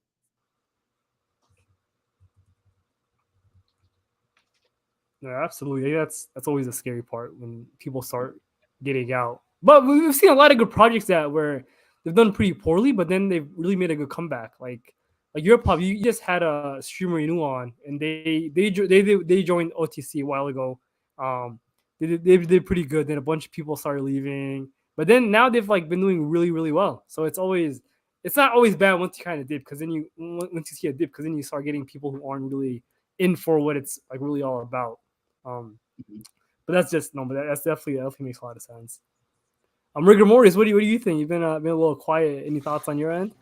Speaker 1: No, absolutely. That's always a scary part when people start getting out. But we've seen a lot of good projects where they've done pretty poorly, but then they've really made a good comeback. Like your pub, you just had a streamer on, and they joined OTC a while ago. They did pretty good. Then a bunch of people started leaving, but then now they've been doing really, really well. So it's not always bad once you kind of dip, because then once you see a dip, because then you start getting people who aren't really in for what it's really all about. But that's definitely makes a lot of sense. Rigor Mortis, what do you think? You've been a little quiet. Any thoughts on your end?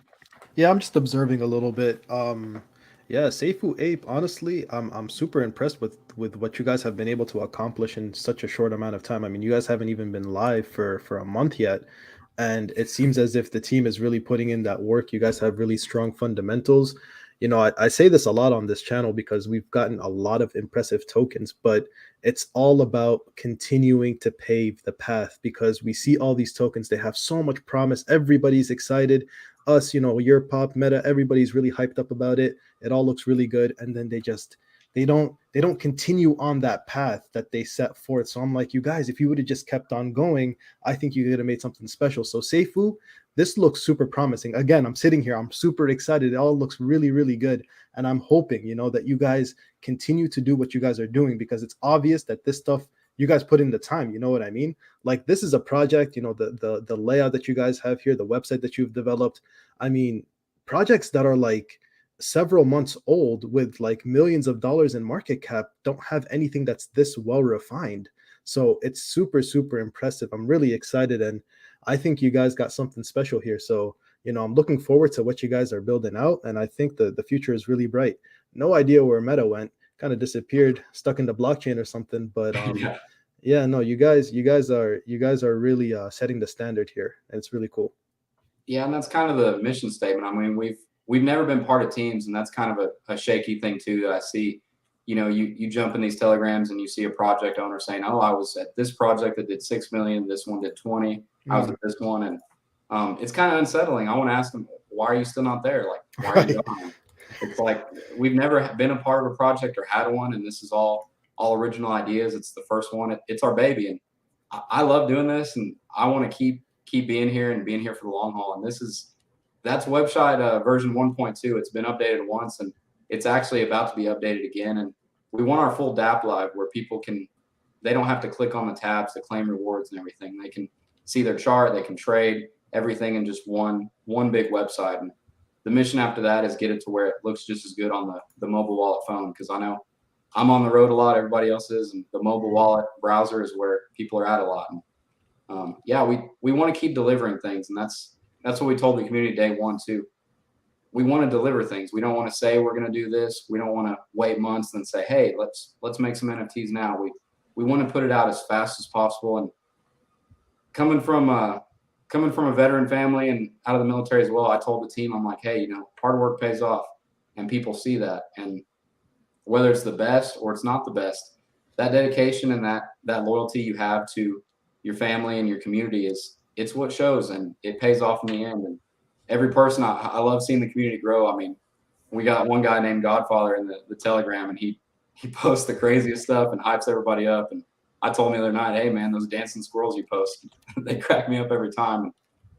Speaker 3: Yeah, I'm just observing a little bit. Yeah, Seifu Ape, honestly, I'm super impressed with what you guys have been able to accomplish in such a short amount of time. I mean, you guys haven't even been live for a month yet, and it seems as if the team is really putting in that work. You guys have really strong fundamentals. you know, I say this a lot on this channel because we've gotten a lot of impressive tokens, but it's all about continuing to pave the path because we see all these tokens, they have so much promise. Everybody's excited. Us, you know, your pop meta, everybody's really hyped up about it. It all looks really good. And then they don't continue on that path that they set forth. So I'm like, you guys, if you would have just kept on going, I think you could have made something special. So Seifu, this looks super promising. Again, I'm sitting here, I'm super excited. It all looks really, really good. And I'm hoping, you know, that you guys continue to do what you guys are doing because it's obvious that this stuff you guys put in the time. You know what I mean? Like this is a project, you know, the layout that you guys have here, the website that you've developed. I mean, projects that are like several months old with like millions of dollars in market cap don't have anything that's this well refined. So it's super, super impressive. I'm really excited. And I think you guys got something special here. So, you know, I'm looking forward to what you guys are building out. And I think the future is really bright. No idea where Meta went, kind of disappeared, stuck in the blockchain or something. But
Speaker 4: Yeah.
Speaker 3: yeah, no, you guys are really setting the standard here. And it's really cool.
Speaker 4: Yeah, and that's kind of the mission statement. I mean, we've never been part of teams, and that's kind of a shaky thing too that I see. You know, you jump in these telegrams and you see a project owner saying, "Oh, I was at this project that did 6 million. This one did 20. I was at this one," and it's kind of unsettling. I want to ask them, "Why are you still not there? Like, why are you gone?" It's like we've never been a part of a project or had one, and this is all original ideas. It's the first one. It's our baby, and I love doing this, and I want to keep being here and being here for the long haul. And that's website version 1.2. It's been updated once, and it's actually about to be updated again. And we want our full DApp live where they don't have to click on the tabs to claim rewards and everything. They can see their chart, they can trade everything in just one big website. And the mission after that is get it to where it looks just as good on the mobile wallet phone. Because I know I'm on the road a lot, everybody else is, and the mobile wallet browser is where people are at a lot. And yeah, we want to keep delivering things, and that's what we told the community day one too. We want to deliver things. We don't want to say we're going to do this. We don't want to wait months and say, hey, let's make some NFTs now. We want to put it out as fast as possible. And coming from a veteran family and out of the military as well, I told the team, I'm like, hey, you know, hard work pays off, and people see that. And whether it's the best or it's not the best, that dedication and that loyalty you have to your family and your community it's what shows, and it pays off in the end. And every person, I love seeing the community grow. I mean, we got one guy named Godfather in the Telegram, and he posts the craziest stuff and hypes everybody up. And I told him the other night, hey man, those dancing squirrels you post, they crack me up every time. And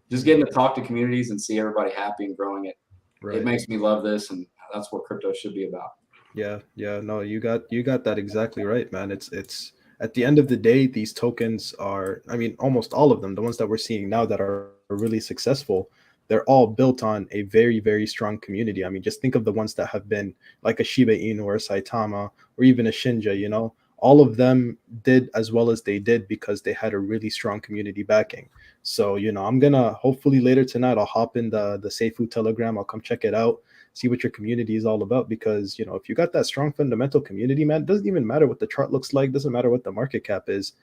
Speaker 4: just getting to talk to communities and see everybody happy and growing it, it makes me love this, and that's what crypto should be about.
Speaker 3: Yeah, no, you got that exactly right, man. It's at the end of the day, these tokens are, I mean, almost all of them, the ones that we're seeing now that are really successful, they're all built on a very, very strong community. I mean, just think of the ones that have been like a Shiba Inu or a Saitama or even a Shinja, you know, all of them did as well as they did because they had a really strong community backing. So, you know, I'm gonna hopefully later tonight, I'll hop in the Seifu Telegram. I'll come check it out, see what your community is all about, because, you know, if you got that strong fundamental community, man, it doesn't even matter what the chart looks like, doesn't matter what the market cap is,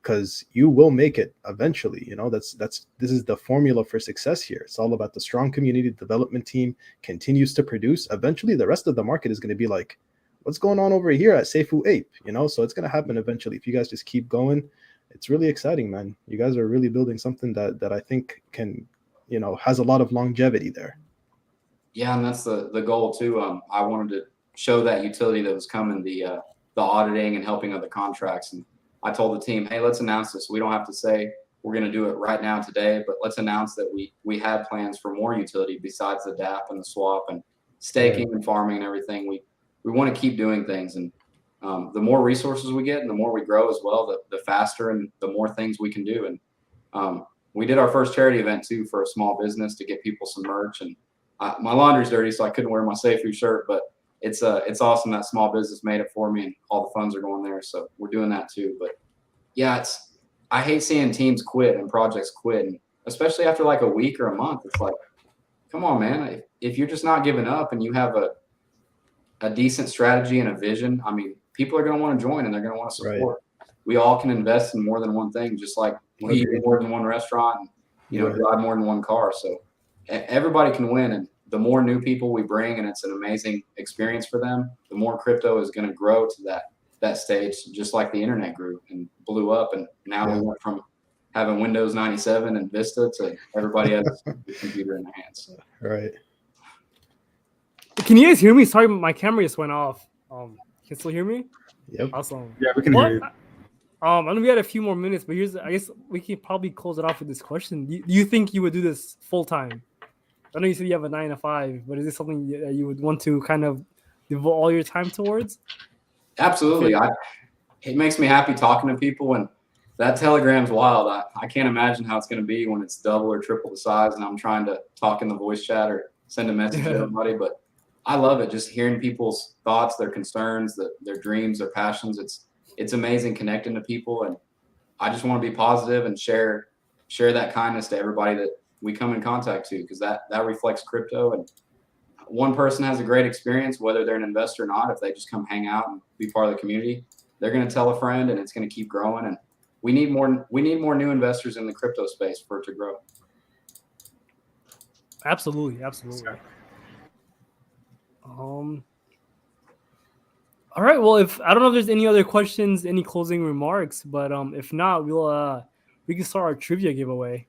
Speaker 3: because you will make it eventually. You know, this is the formula for success here. It's all about the strong community development team continues to produce. Eventually the rest of the market is going to be like, what's going on over here at Seifu Ape, you know? So it's going to happen eventually if you guys just keep going. It's really exciting, man. You guys are really building something that I think can, you know, has a lot of longevity there.
Speaker 4: Yeah, and that's the goal too. I wanted to show that utility that was coming, the auditing and helping other contracts. And I told the team, hey, let's announce this. We don't have to say we're going to do it right now today, but let's announce that we have plans for more utility besides the DApp and the swap and staking and farming and everything. We want to keep doing things, and the more resources we get and the more we grow as well, the faster and the more things we can do. And we did our first charity event too for a small business to get people some merch. And my laundry's dirty, so I couldn't wear my Seifu shirt, but it's awesome that small business made it for me, and all the funds are going there. So we're doing that too. But yeah, I hate seeing teams quit and projects quit, and especially after like a week or a month. It's like, come on, man. If you're just not giving up and you have a decent strategy and a vision, I mean, people are going to want to join and they're going to want to support. Right. We all can invest in more than one thing, just like we eat more than one restaurant and, you know, drive more than one car. So everybody can win. And the more new people we bring, and it's an amazing experience for them, the more crypto is going to grow to that stage, just like the internet grew and blew up. And now we went from having Windows 97 and Vista to everybody has a computer in their hands.
Speaker 3: Right.
Speaker 1: Can you guys hear me? Sorry, my camera just went off. Can you still hear me?
Speaker 3: Yep.
Speaker 1: Awesome.
Speaker 2: Yeah, we can hear you.
Speaker 1: I know we had a few more minutes, but I guess we can probably close it off with this question. Do you think you would do this full time? I know you said you have a 9 to 5, but is this something that you would want to kind of devote all your time towards?
Speaker 4: Absolutely. It makes me happy talking to people, and that Telegram's wild. I can't imagine how it's going to be when it's double or triple the size and I'm trying to talk in the voice chat or send a message to everybody. But I love it, just hearing people's thoughts, their concerns, their dreams, their passions. It's amazing connecting to people, and I just want to be positive and share that kindness to everybody that we come in contact to, because that reflects crypto. And one person has a great experience, whether they're an investor or not. If they just come hang out and be part of the community, they're going to tell a friend, and it's going to keep growing. And we need more new investors in the crypto space for it to grow.
Speaker 1: Absolutely. All right. Well, I don't know if there's any other questions, any closing remarks, but if not, we can start our trivia giveaway.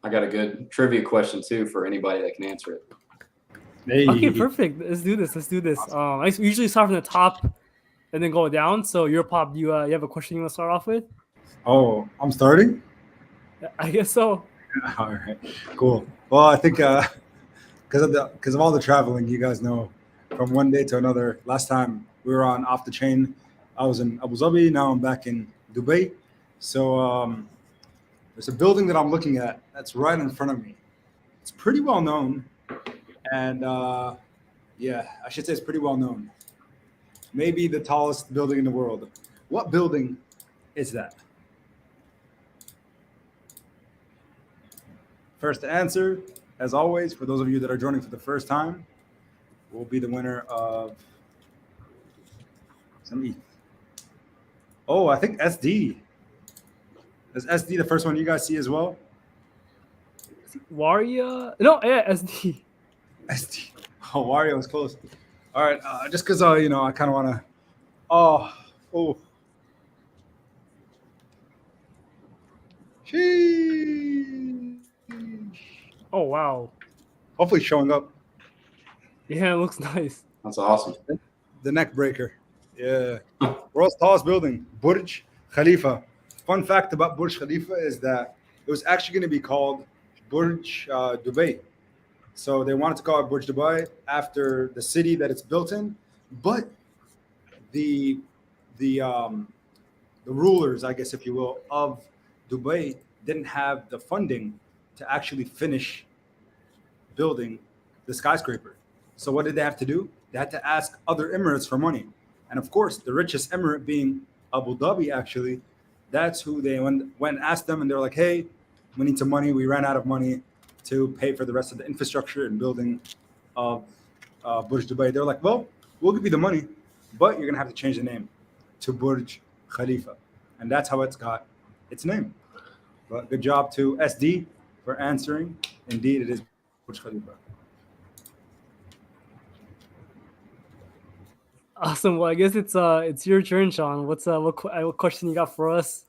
Speaker 4: I got a good trivia question too for anybody that can answer it.
Speaker 2: Hey.
Speaker 1: Okay, perfect. Let's do this. We usually start from the top and then go down. So your pop, you have a question you want to start off with?
Speaker 2: Oh, I'm starting?
Speaker 1: I guess so.
Speaker 2: All right, cool. Well, I think because of all the traveling, you guys know, from one day to another. Last time we were on Off the Chain, I was in Abu Dhabi. Now I'm back in Dubai. So there's a building that I'm looking at that's right in front of me. It's pretty well known, and yeah, I should say it's pretty well known. Maybe the tallest building in the world. What building is that? First to answer, as always, for those of you that are joining for the first time, will be the winner of some ETH. Oh, I think SD. Is SD the first one you guys see as well?
Speaker 1: Waria? No, yeah, SD.
Speaker 2: SD. Oh, Wario was close. All right, just because I kind of want to. Oh. Sheesh.
Speaker 1: Oh wow.
Speaker 2: Hopefully showing up.
Speaker 1: Yeah, it looks nice.
Speaker 4: That's awesome.
Speaker 2: The neck breaker. Yeah. World's tallest building, Burj Khalifa. Fun fact about Burj Khalifa is that it was actually going to be called Burj Dubai. So they wanted to call it Burj Dubai after the city that it's built in, but the rulers, I guess if you will, of Dubai didn't have the funding to actually finish building the skyscraper. So what did they have to do? They had to ask other Emirates for money. And of course, the richest Emirate being Abu Dhabi, actually, that's who they went and asked them. And they're like, hey, we need some money. We ran out of money to pay for the rest of the infrastructure and building of Burj Dubai. They're like, well, we'll give you the money, but you're going to have to change the name to Burj Khalifa. And that's how it's got its name. But good job to SD for answering. Indeed, it is Burj Khalifa.
Speaker 1: Awesome. Well, I guess it's your turn, Sean. What question you got for us?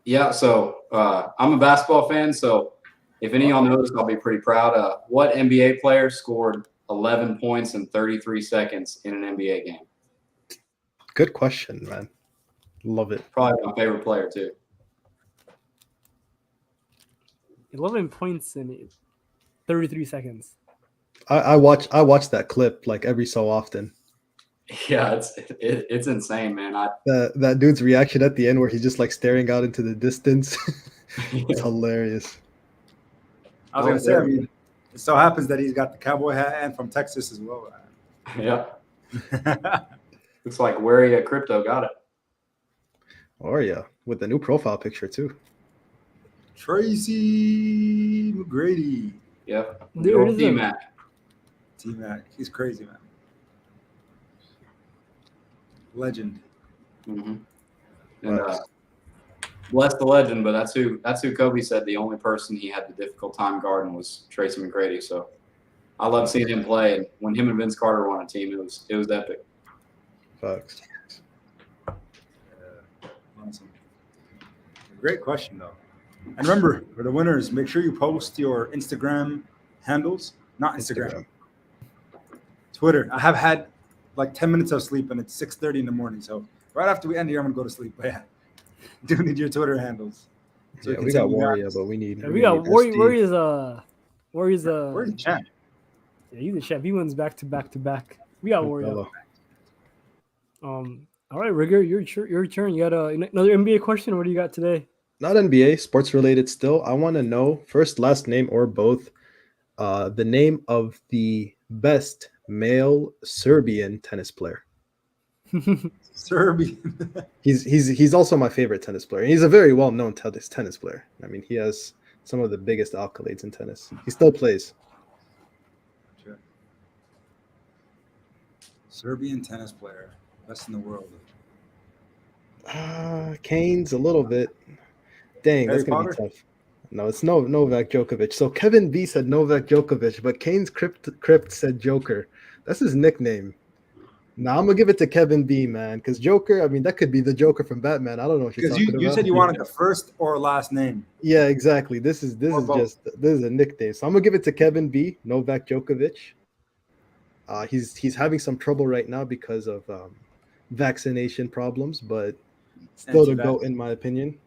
Speaker 4: Yeah, so I'm a basketball fan, so if any of y'all know this, I'll be pretty proud. What NBA player scored 11 points in 33 seconds in an NBA game?
Speaker 3: Good question, man. Love it.
Speaker 4: Probably my favorite player, too.
Speaker 1: 11 points in 33 seconds.
Speaker 3: I watch that clip like every so often.
Speaker 4: Yeah, it's insane, man.
Speaker 3: That dude's reaction at the end where he's just like staring out into the distance. It's hilarious.
Speaker 2: I was going to say, I mean, it so happens that he's got the cowboy hat and from Texas as well.
Speaker 4: Yeah. Looks like Wary Crypto got it.
Speaker 3: Or yeah, with the new profile picture too.
Speaker 2: Tracy McGrady.
Speaker 4: Yep.
Speaker 1: Dude,
Speaker 4: T-Mac.
Speaker 2: T-Mac. He's crazy, man. Legend.
Speaker 4: Mm-hmm. And Bless the legend, but that's who Kobe said the only person he had the difficult time guarding was Tracy McGrady. So I love seeing him play. And when him and Vince Carter were on a team, it was epic.
Speaker 3: Facts.
Speaker 2: Awesome. Great question, though. And remember, for the winners, make sure you post your Instagram handles. Not Instagram. Twitter. I have had like 10 minutes of sleep, and it's 6:30 in the morning. So right after we end here, I'm gonna go to sleep. But yeah, do need your Twitter handles.
Speaker 3: So yeah, we got Warrior, but we need.
Speaker 1: Yeah, we got Warrior's
Speaker 2: Where's the champ?
Speaker 1: Yeah, he's the champ. He wins back to back to back. We got Warrior. All right, Rigger, your turn. You got another NBA question? What do you got today?
Speaker 3: Not NBA, sports related still. I want to know first, last name or both, the name of the best male Serbian tennis player.
Speaker 2: Serbian.
Speaker 3: He's also my favorite tennis player. He's a very well-known tennis player. I mean, he has some of the biggest accolades in tennis. He still plays.
Speaker 2: Sure. Serbian tennis player, best in the world.
Speaker 3: Kane's a little bit. Dang, that's gonna be tough. No, it's Novak Djokovic. So Kevin B said Novak Djokovic, but Kane's crypt said Joker. That's his nickname. Now I'm gonna give it to Kevin B, man, because Joker. I mean, that could be the Joker from Batman. I don't know what you're talking about.
Speaker 2: You said you wanted the first or last name.
Speaker 3: Yeah, exactly. This is a nickname. So I'm gonna give it to Kevin B, Novak Djokovic. He's having some trouble right now because of vaccination problems, but still the GOAT in my opinion.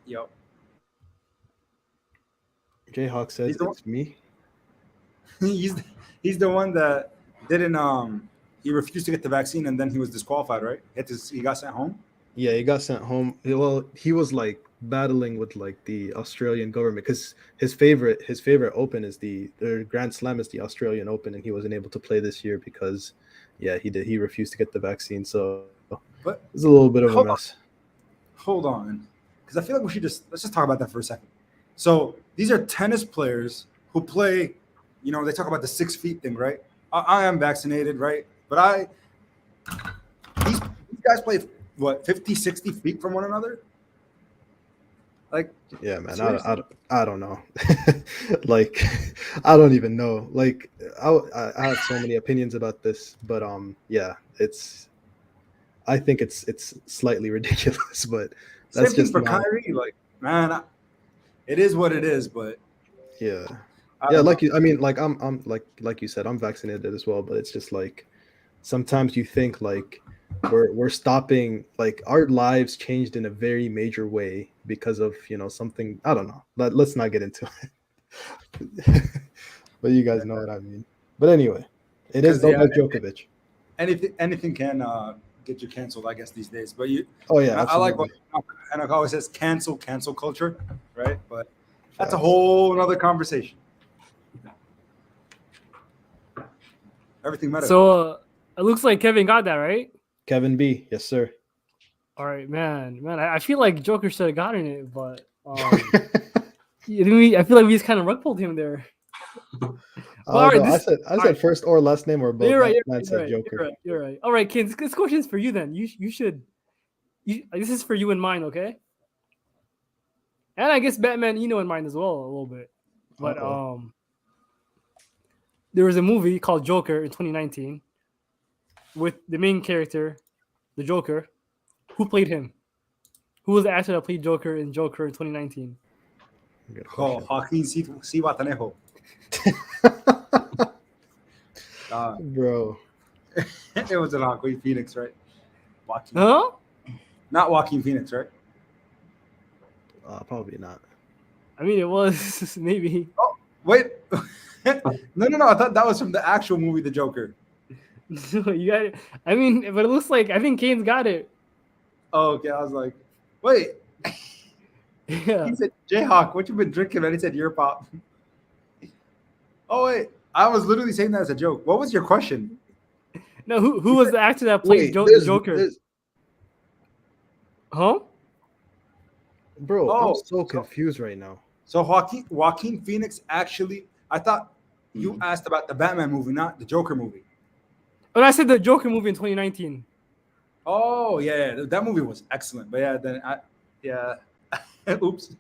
Speaker 2: Yep.
Speaker 3: Jayhawk says it's me.
Speaker 2: He's the one that didn't he refused to get the vaccine and then he was disqualified, right? He got sent home.
Speaker 3: Yeah, he got sent home. Well, he was like battling with like the Australian government because his favorite Open is the Grand Slam is the Australian Open, and he wasn't able to play this year because he refused to get the vaccine. So
Speaker 2: but
Speaker 3: it's a little bit of a mess.
Speaker 2: Hold on, because I feel like let's just talk about that for a second. So these are tennis players who play, they talk about the 6 feet thing, right? I am vaccinated, right? But these guys play what, 50, 60 feet from one another? Like, yeah, man,
Speaker 3: I don't know. Like, I don't even know. Like, I have so many opinions about this, but I think it's slightly ridiculous, but that's
Speaker 2: just for Kyrie. Like, man, it is what it is, but
Speaker 3: yeah, like I'm like you said, I'm vaccinated as well, but it's just like sometimes you think like we're stopping, like our lives changed in a very major way because of something, I don't know. Let's not get into it. But you guys know what I mean. But anyway, it is Novak Djokovic.
Speaker 2: Anything can get you canceled, I guess, these days. But I like what Henok always says, cancel culture, right? But that's a whole other conversation. Everything matters.
Speaker 1: So it looks like Kevin got that right.
Speaker 3: Kevin B, yes sir.
Speaker 1: All right, man. I feel like Joker should have gotten it, but I feel like we just kind of rug pulled him there.
Speaker 3: I said first or last name or both.
Speaker 1: You're right.
Speaker 3: Joker.
Speaker 1: You're right. All right, kids. This question is for you then. You should. This is for you in mind, okay? And I guess Batman, in mind as well a little bit. But there was a movie called Joker in 2019 with the main character, the Joker. Who played him? Who was the actor that played Joker in 2019?
Speaker 2: Joaquin Cihuatanejo.
Speaker 3: Bro.
Speaker 2: It was an Joaquin Phoenix, right? Joaquin.
Speaker 1: Huh?
Speaker 2: Not Joaquin Phoenix, right?
Speaker 3: Probably not.
Speaker 1: I mean, it was maybe.
Speaker 2: Oh, wait. No. I thought that was from the actual movie, The Joker.
Speaker 1: No, you got it. I mean, but it looks like I think Kane's got it.
Speaker 2: Oh, okay. I was like, wait.
Speaker 1: Yeah.
Speaker 2: He said, Jayhawk, what you been drinking? And he said, your pop. Oh, wait. I was literally saying that as a joke. What was your question?
Speaker 1: No, who was the actor that played Joker? Huh?
Speaker 3: Bro, I'm so confused right now.
Speaker 2: So Joaquin Phoenix actually, I thought you asked about the Batman movie, not the Joker movie.
Speaker 1: Oh, I said the Joker movie in 2019.
Speaker 2: Oh, yeah. That movie was excellent. But yeah, then Yeah. Oops.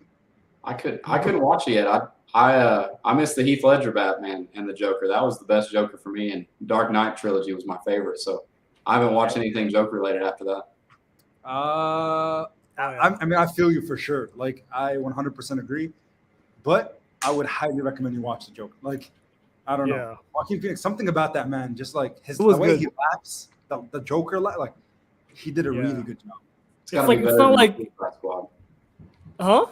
Speaker 4: I couldn't watch it yet. I missed the Heath Ledger Batman and the Joker. That was the best Joker for me, and Dark Knight trilogy was my favorite. So I haven't watched anything Joker related after that.
Speaker 2: I mean, I feel you for sure. Like, I 100% agree. But I would highly recommend you watch the Joker. Like, I don't know,
Speaker 1: Yeah.
Speaker 2: Joaquin Phoenix. Something about that man, just like
Speaker 1: It
Speaker 2: the
Speaker 1: was
Speaker 2: way
Speaker 1: good.
Speaker 2: he laughs, the Joker, like he did a
Speaker 1: Yeah.
Speaker 2: really good job.
Speaker 4: It's gotta
Speaker 1: like-
Speaker 4: be
Speaker 1: it's
Speaker 4: better
Speaker 1: not
Speaker 4: than
Speaker 1: like-
Speaker 4: the Suicide Squad.
Speaker 1: Huh?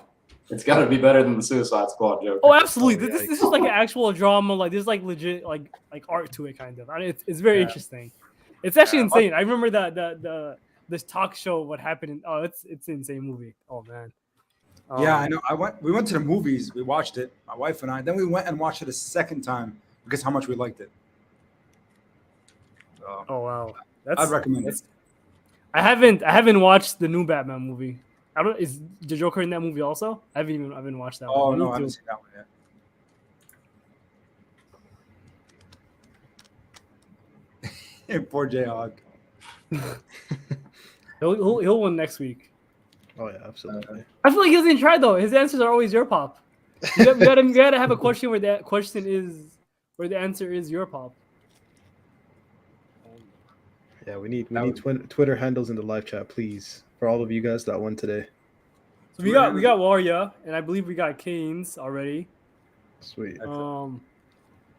Speaker 4: It's got to be better than the Suicide Squad Joker.
Speaker 1: Oh, absolutely.
Speaker 3: Oh,
Speaker 1: This
Speaker 3: yikes.
Speaker 1: is like an actual drama. Like there's like legit like art to it, kind of. I mean, it's very
Speaker 2: Yeah.
Speaker 1: interesting. It's actually
Speaker 2: Yeah.
Speaker 1: insane. I remember that this talk show. What happened? It's an insane movie. Oh man.
Speaker 2: Yeah, I know. We went to the movies. We watched it, my wife and I. Then we went and watched it a second time because how much we liked it. So,
Speaker 1: Oh wow.
Speaker 2: I'd recommend it.
Speaker 1: I haven't watched the new Batman movie. I don't. Is the Joker in that movie also? I haven't watched that.
Speaker 2: Oh
Speaker 1: one.
Speaker 2: no, I haven't seen that one yet. Poor Jayhawk.
Speaker 1: He'll win next week.
Speaker 3: Oh yeah, absolutely.
Speaker 1: I feel like he doesn't try though. His answers are always your pop. You gotta have a question where that question is where the answer is your pop.
Speaker 3: Yeah, we need
Speaker 2: That
Speaker 3: Twitter handles in the live chat, please, for all of you guys that won today.
Speaker 1: So we got Warrior, and I believe we got Canes already.
Speaker 3: Sweet.
Speaker 1: I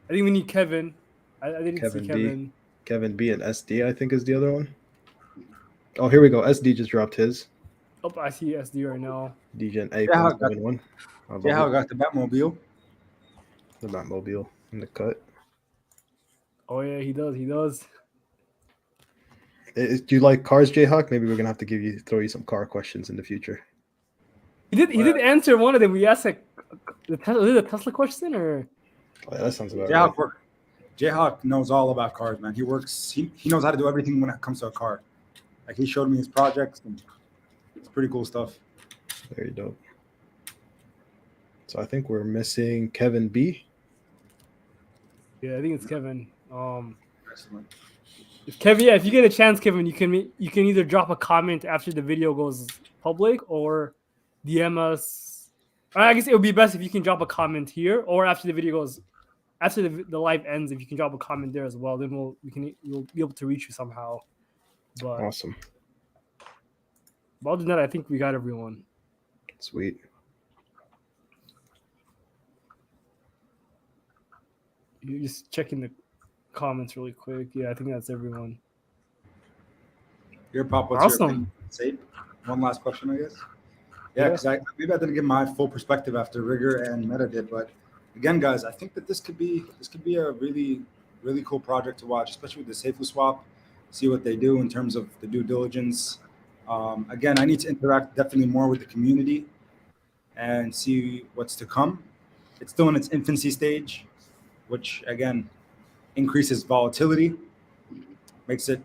Speaker 1: think we need Kevin. I didn't
Speaker 3: Kevin
Speaker 1: see
Speaker 3: B.
Speaker 1: Kevin.
Speaker 3: Kevin B and SD, I think, is the other one. Oh, here we go. SD just dropped his.
Speaker 1: Oh, I see SD right now.
Speaker 3: DGen
Speaker 2: Yeah,
Speaker 3: A171.
Speaker 2: Jayhawk got the Batmobile.
Speaker 3: The Batmobile in the cut.
Speaker 1: Oh yeah, he does. He does.
Speaker 3: Do you like cars, Jayhawk? Maybe we're gonna have to throw you some car questions in the future.
Speaker 1: He did answer one of them. We asked like was it a Tesla question or?
Speaker 3: Oh, yeah, that sounds about right.
Speaker 2: Jayhawk knows all about cars, man. He works. He knows how to do everything when it comes to a car. Like, he showed me his projects, and it's pretty cool stuff.
Speaker 3: Very dope. So I think we're missing Kevin B.
Speaker 1: Yeah, I think it's Kevin.
Speaker 2: Excellent.
Speaker 1: If Kevin, yeah, if you get a chance, Kevin, you can either drop a comment after the video goes public or DM us. I guess it would be best if you can drop a comment here or after the video goes, after the live ends. If you can drop a comment there as well, then you'll be able to reach you somehow. But
Speaker 3: Awesome.
Speaker 1: other than that, I think we got everyone.
Speaker 3: Sweet.
Speaker 1: You just checking the comments really quick. Yeah, I think that's everyone.
Speaker 2: Your pop, what's
Speaker 1: Awesome.
Speaker 2: your opinion? Sape? One last question, I guess. Yeah, because maybe I didn't get my full perspective after Rigor and Meta did, but again, guys, I think that this could be a really, really cool project to watch, especially with the Safe swap. See what they do in terms of the due diligence. Again, I need to interact definitely more with the community and see what's to come. It's still in its infancy stage, which again increases volatility, makes it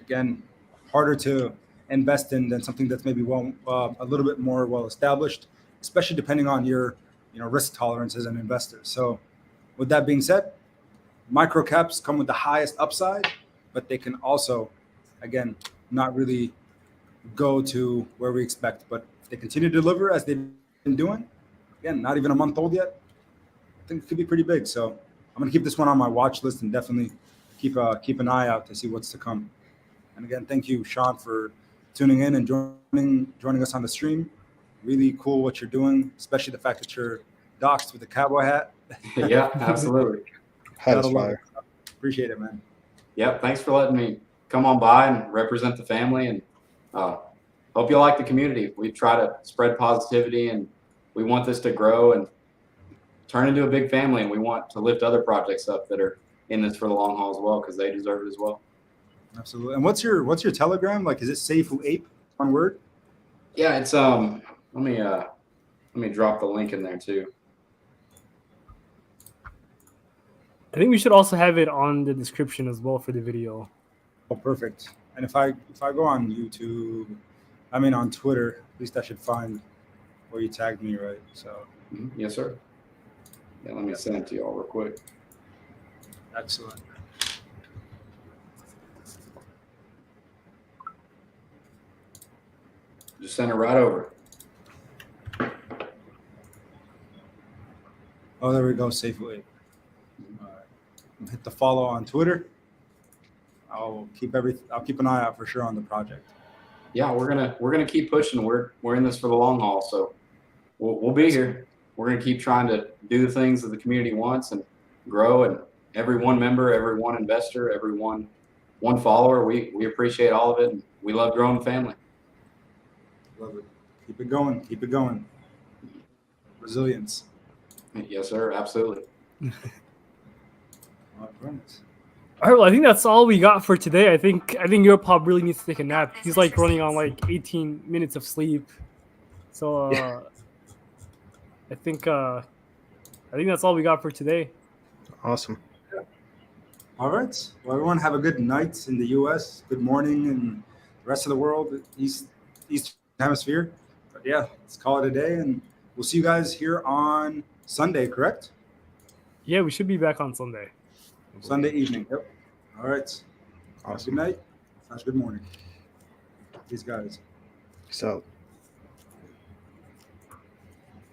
Speaker 2: again harder to invest in than something that's maybe a little bit more well established, especially depending on your risk tolerance as an investor. So with that being said, micro caps come with the highest upside, but they can also again not really go to where we expect. But if they continue to deliver as they've been doing, again, not even a month old yet, I think it could be pretty big. So I'm going to keep this one on my watch list and definitely keep an eye out to see what's to come. And again, thank you, Sean, for tuning in and joining us on the stream. Really cool what you're doing, especially the fact that you're doxed with the cowboy hat.
Speaker 4: Yeah, absolutely.
Speaker 3: Hat is
Speaker 2: Gotta love
Speaker 3: fire.
Speaker 2: it. Appreciate it, man.
Speaker 4: Yep. Thanks for letting me come on by and represent the family, and hope you like the community. We try to spread positivity, and we want this to grow and turn into a big family, and we want to lift other projects up that are in this for the long haul as well, because they deserve it as well.
Speaker 2: Absolutely. And what's your Telegram? Like, is it Seifu Ape? One word?
Speaker 4: Yeah, it's let me drop the link in there too.
Speaker 1: I think we should also have it on the description as well for the video.
Speaker 2: Oh, perfect. And if I go on YouTube, I mean on Twitter, at least I should find where you tagged me, right? So
Speaker 4: Yes, sir. Yeah, let me send it to you all real quick.
Speaker 2: excellent.
Speaker 4: Just send it right over.
Speaker 2: Oh, there we go. Safely. All right. Hit the follow on Twitter. I'll keep an eye out for sure on the project.
Speaker 4: Yeah, we're gonna keep pushing. We're in this for the long haul, so we'll be here. We're gonna keep trying to do the things that the community wants and grow. And every one member, every one investor, every one follower, we appreciate all of it. And we love growing the family.
Speaker 2: Love it. Keep it going. Keep it going. Resilience.
Speaker 4: Yes, sir. Absolutely.
Speaker 2: All right.
Speaker 1: All right, well, I think that's all we got for today. I think your pop really needs to take a nap. He's like running on like 18 minutes of sleep. So I think that's all we got for today.
Speaker 3: Awesome.
Speaker 2: All right. Well, everyone have a good night in the U.S. Good morning in the rest of the world, Eastern Hemisphere. But yeah, let's call it a day, and we'll see you guys here on Sunday, correct?
Speaker 1: Yeah, we should be back on Sunday.
Speaker 2: Sunday evening. Yep. All right.
Speaker 3: Awesome.
Speaker 2: Good night. Good morning. These guys.
Speaker 3: Peace out.